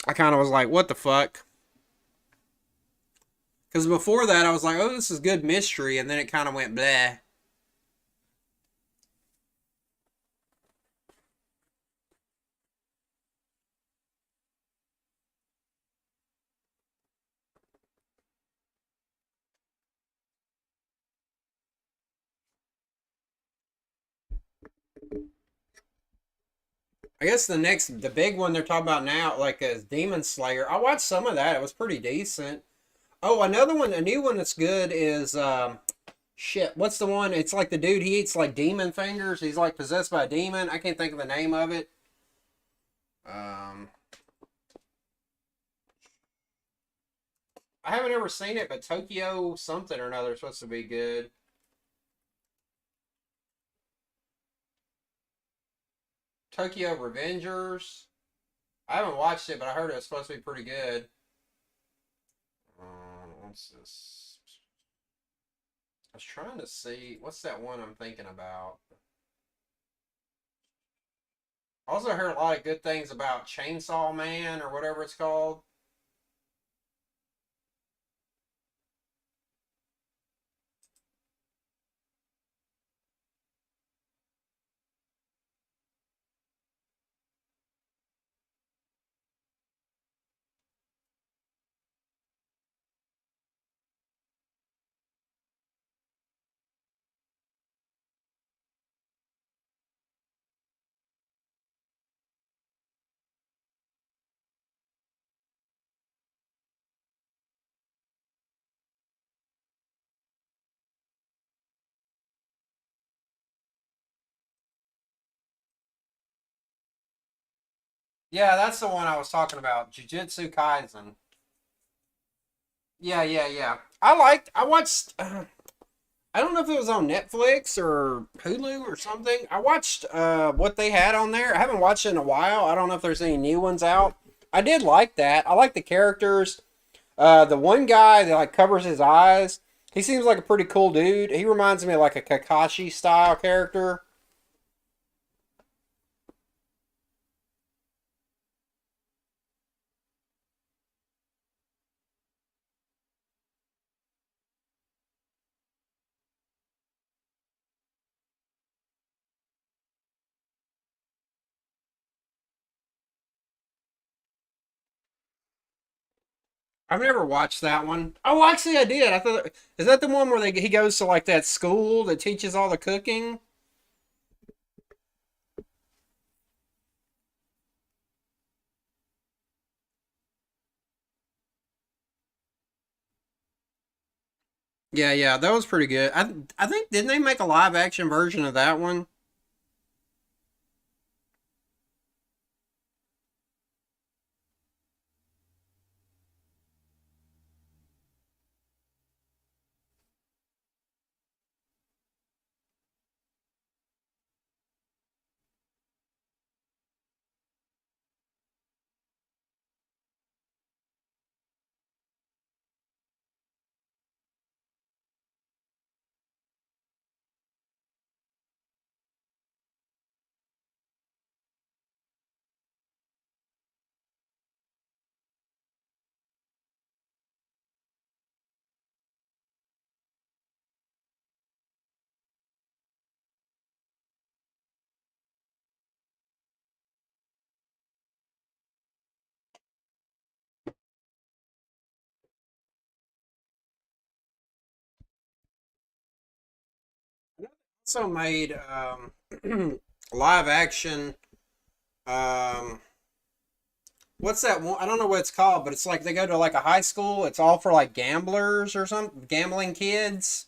I kind of was like, what the fuck? Because before that, I was like, oh, this is good mystery, and then it kind of went bleh. I guess the big one they're talking about now, like is Demon Slayer. I watched some of that. It was pretty decent. Oh, another one, a new one that's good is shit. What's the one? It's like the dude he eats like demon fingers. He's like possessed by a demon. I can't think of the name of it. Um, I haven't ever seen it, but Tokyo something or another is supposed to be good. Tokyo Revengers. I haven't watched it, but I heard it was supposed to be pretty good. What's this? I was trying to see what's that one I'm thinking about. I also heard a lot of good things about Chainsaw Man or whatever it's called. Yeah, that's the one I was talking about. Jujutsu Kaisen. Yeah, yeah, yeah. I watched. I don't know if it was on Netflix or Hulu or something. I watched what they had on there. I haven't watched it in a while. I don't know if there's any new ones out. I did like that. I like the characters. The one guy that like covers his eyes, he seems like a pretty cool dude. He reminds me of like a Kakashi style character. I've never watched that one. Oh, actually, I did. I thought, is that the one where he goes to like that school that teaches all the cooking? Yeah, yeah, that was pretty good. I think didn't they make a live action version of that one? Also made live action. Um, what's that one? I don't know what it's called, but it's like they go to like a high school. It's all for like gamblers or something, gambling kids.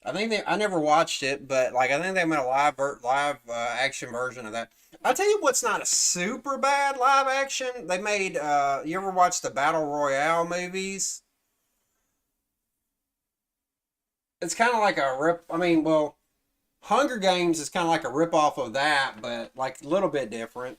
I think they. I never watched it, but like I think they made a live action version of that. I'll tell you what's not a super bad live action. They made. You ever watch the Battle Royale movies? It's kind of like a rip. I mean, well, Hunger Games is kind of like a rip off of that, but like a little bit different.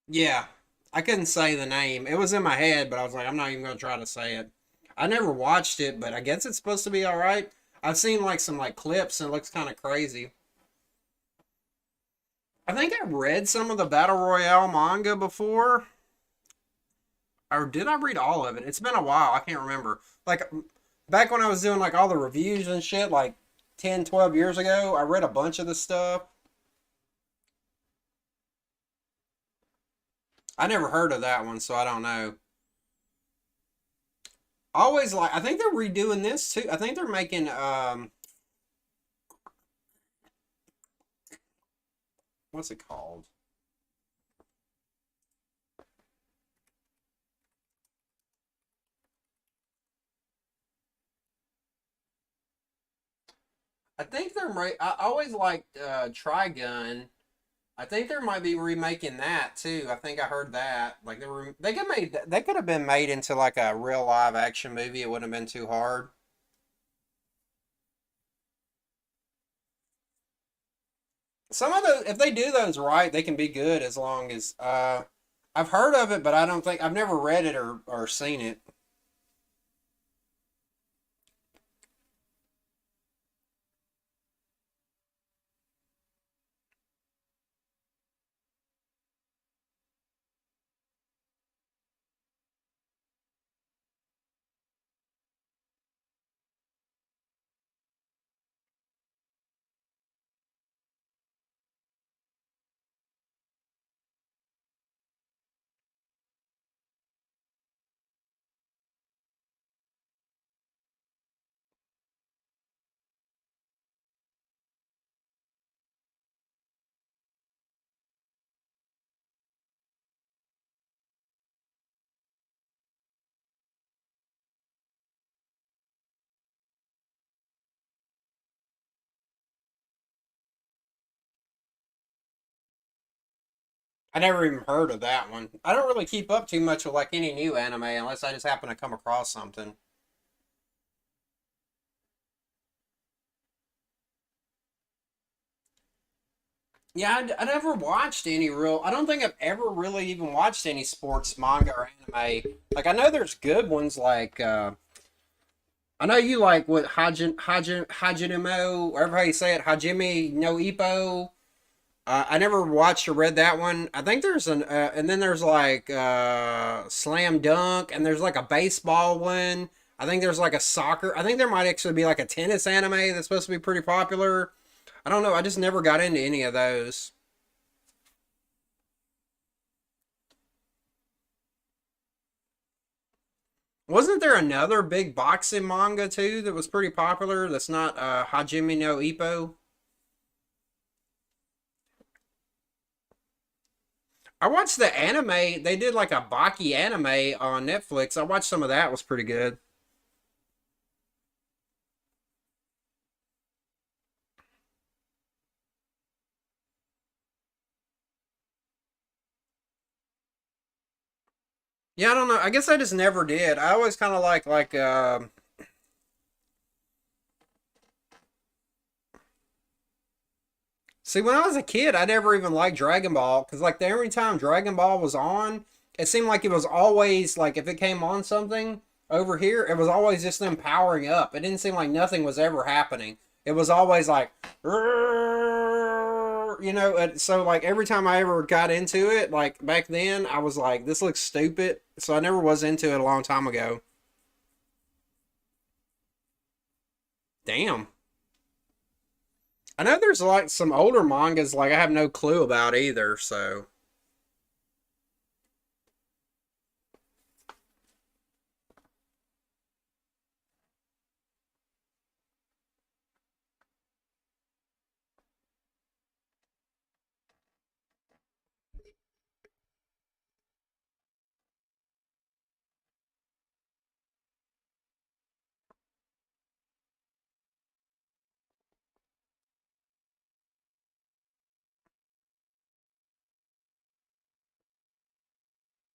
Yeah, I couldn't say the name. It was in my head, but I was like, I'm not even gonna try to say it. I never watched it, but I guess it's supposed to be all right. I've seen like some like clips and it looks kind of crazy. I think I read some of the Battle Royale manga before, or did I read all of it? It's been a while. I can't remember. Like back when I was doing like all the reviews and shit, like 10, 12 years ago, I read a bunch of the stuff. I never heard of that one, so I don't know. Always like I think they're redoing this too. I think they're making what's it called? I think they're I always liked Trigun. I think they might be remaking that too. I think I heard that. Like they could have been made into like a real live action movie. It wouldn't have been too hard. Some of those, if they do those right, they can be good as long as I've heard of it, but I don't think I've never read it or seen it. I never even heard of that one. I don't really keep up too much with like any new anime unless I just happen to come across something. Yeah, I never watched any real. I don't think I've ever really even watched any sports manga or anime. Like I know there's good ones like I know you like what Hajime, whatever how you say it, Hajime no Ippo. I never watched or read that one. I think there's and then there's like Slam Dunk, and there's like a baseball one. I think there's like a soccer. I think there might actually be like a tennis anime that's supposed to be pretty popular. I don't know. I just never got into any of those. Wasn't there another big boxing manga too that was pretty popular? That's not Hajime no Ippo. I watched the anime. They did like a Baki anime on Netflix. I watched some of that. It was pretty good. Yeah, I don't know. I guess I just never did. I always kind of see, when I was a kid, I never even liked Dragon Ball because, like, every time Dragon Ball was on, it seemed like it was always like if it came on something over here, it was always just them powering up. It didn't seem like nothing was ever happening. It was always like, you know. So like every time I ever got into it, like back then, I was like, this looks stupid. So I never was into it a long time ago. Damn. I know there's like some older mangas like I have no clue about either. So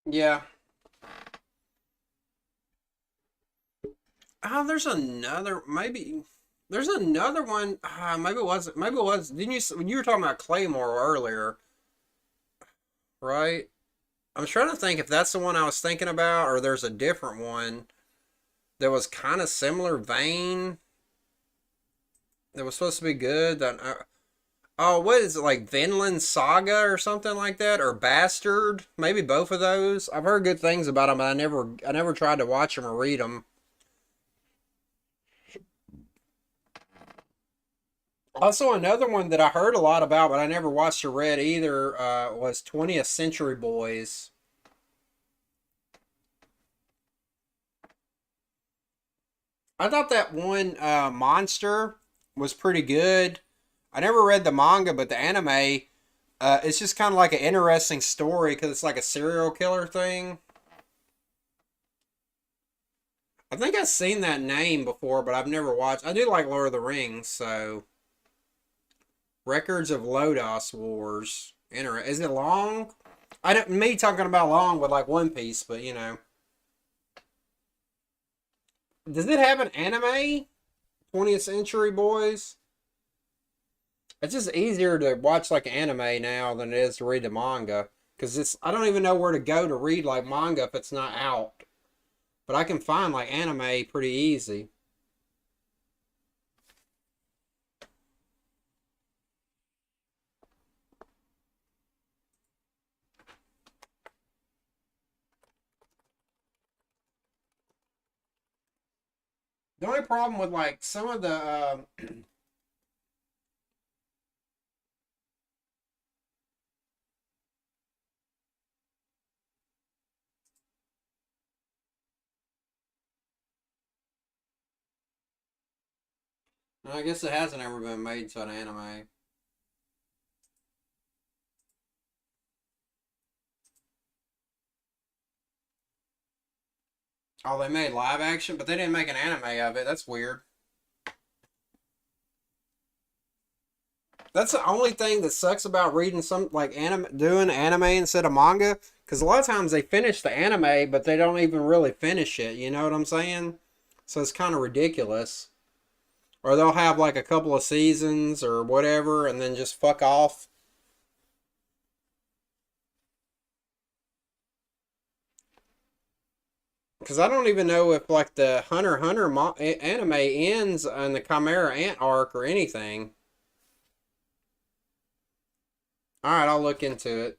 yeah. Oh, there's another maybe. There's another one. Maybe it wasn't. Maybe it was. Didn't you? When you were talking about Claymore earlier, right? I'm trying to think if that's the one I was thinking about, or there's a different one that was kind of similar vein that was supposed to be good. Oh, what is it like Vinland Saga or something like that, or Bastard? Maybe both of those. I've heard good things about them, but I never tried to watch them or read them. Also, another one that I heard a lot about, but I never watched or read either, was 20th Century Boys. I thought that one Monster was pretty good. I never read the manga, but the anime, it's just kind of like an interesting story because it's like a serial killer thing. I think I've seen that name before, but I've never watched. I do like Lord of the Rings, so Records of Lodos Wars. Is it long? I don't. Me talking about long with like One Piece, but you know, does it have an anime? 20th Century Boys. It's just easier to watch like anime now than it is to read the manga because it's. I don't even know where to go to read like manga if it's not out. But I can find like anime pretty easy. The only problem with like some of the I guess it hasn't ever been made to an anime. Oh, they made live action, but they didn't make an anime of it. That's weird. That's the only thing that sucks about reading some like anime, doing anime instead of manga. Because a lot of times they finish the anime, but they don't even really finish it. You know what I'm saying? So it's kind of ridiculous. Or they'll have like a couple of seasons or whatever, and then just fuck off. Because I don't even know if like the Hunter x Hunter anime ends on the Chimera Ant arc or anything. All right, I'll look into it.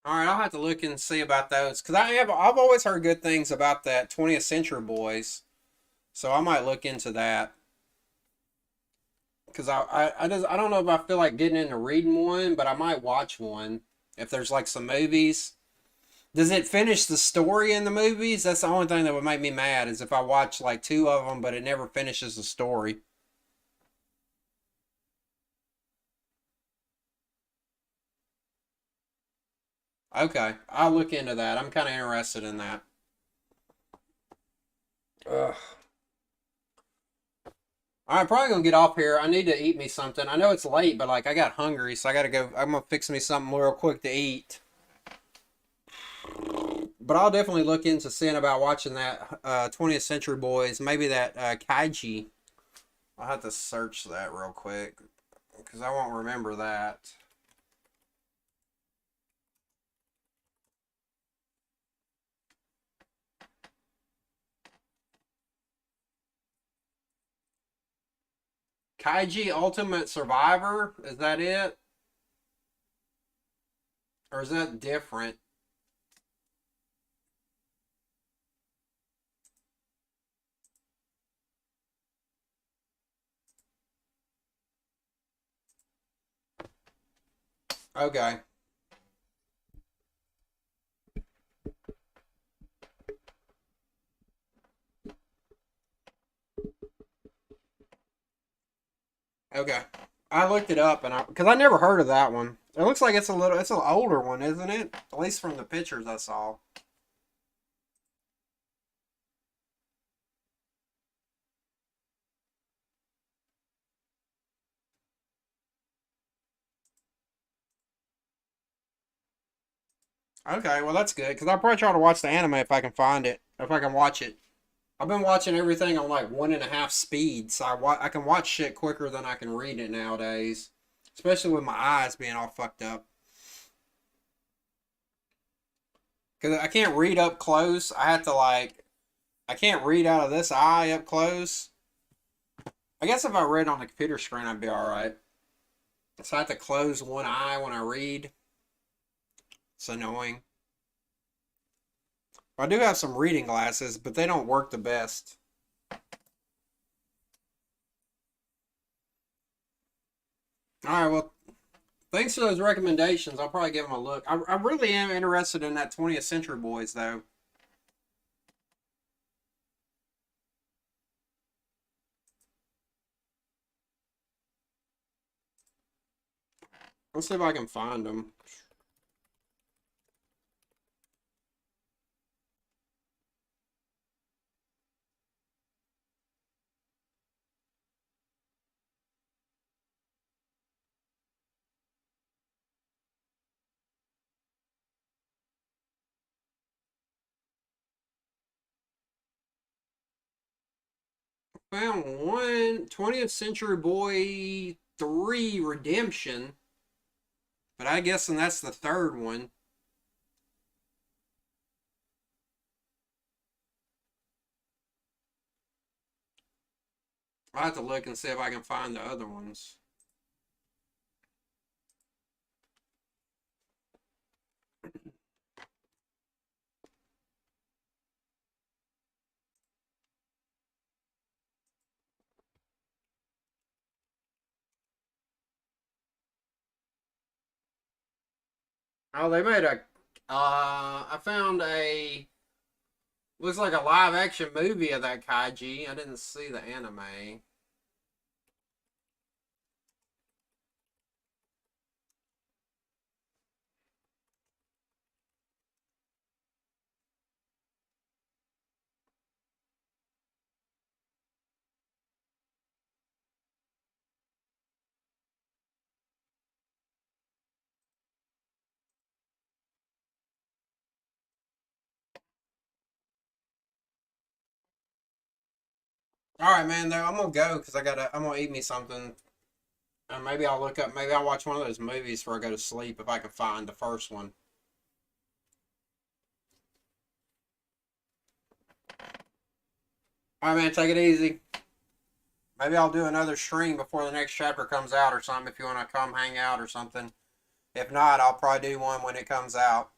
All right, I'll have to look and see about those because I've always heard good things about that 20th Century Boys, so I might look into that because I don't know if I feel like getting into reading one, but I might watch one if there's like some movies. Does it finish the story in the movies? That's the only thing that would make me mad is if I watch like two of them, but it never finishes the story. Okay, I'll look into that. I'm kind of interested in that. Ugh. I'm probably gonna get off here. I need to eat me something. I know it's late, but like I got hungry, so I gotta go. I'm gonna fix me something real quick to eat. But I'll definitely look into seeing about watching that 20th Century Boys. Maybe that Kaiji. I'll have to search that real quick because I won't remember that. Kaiji Ultimate Survivor? Is that it? Or is that different? Okay. Okay. I looked it up and because I never heard of that one. It looks like it's an older one, isn't it? At least from the pictures I saw. Okay, well that's good because I'll probably try to watch the anime if I can find it, if I can watch it. I've been watching everything on like 1.5 speed, so I can watch shit quicker than I can read it nowadays, especially with my eyes being all fucked up. Because I can't read up close. I can't read out of this eye up close. I guess if I read on the computer screen, I'd be all right. So I have to close one eye when I read. It's annoying. I do have some reading glasses, but they don't work the best. All right, well, Thanks for those recommendations. I'll probably give them a look. I really am interested in that 20th Century Boys, though. Let's see if I can find them. Found one 20th Century Boy 3 Redemption, but I guess and that's the third one. I'll have to look and see if I can find the other ones. Oh, they made a. I found a. Looks like a live action movie of that kaiji. I didn't see the anime. All right, man. Though I'm gonna go because I gotta. I'm gonna eat me something. And maybe I'll look up. Maybe I'll watch one of those movies before I go to sleep if I can find the first one. All right, man. Take it easy. Maybe I'll do another stream before the next chapter comes out or something. If you want to come hang out or something. If not, I'll probably do one when it comes out.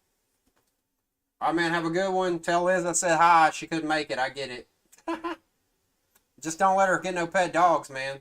All right, man. Have a good one. Tell Liz I said hi. She couldn't make it. I get it. Just don't let her get no pet dogs, man.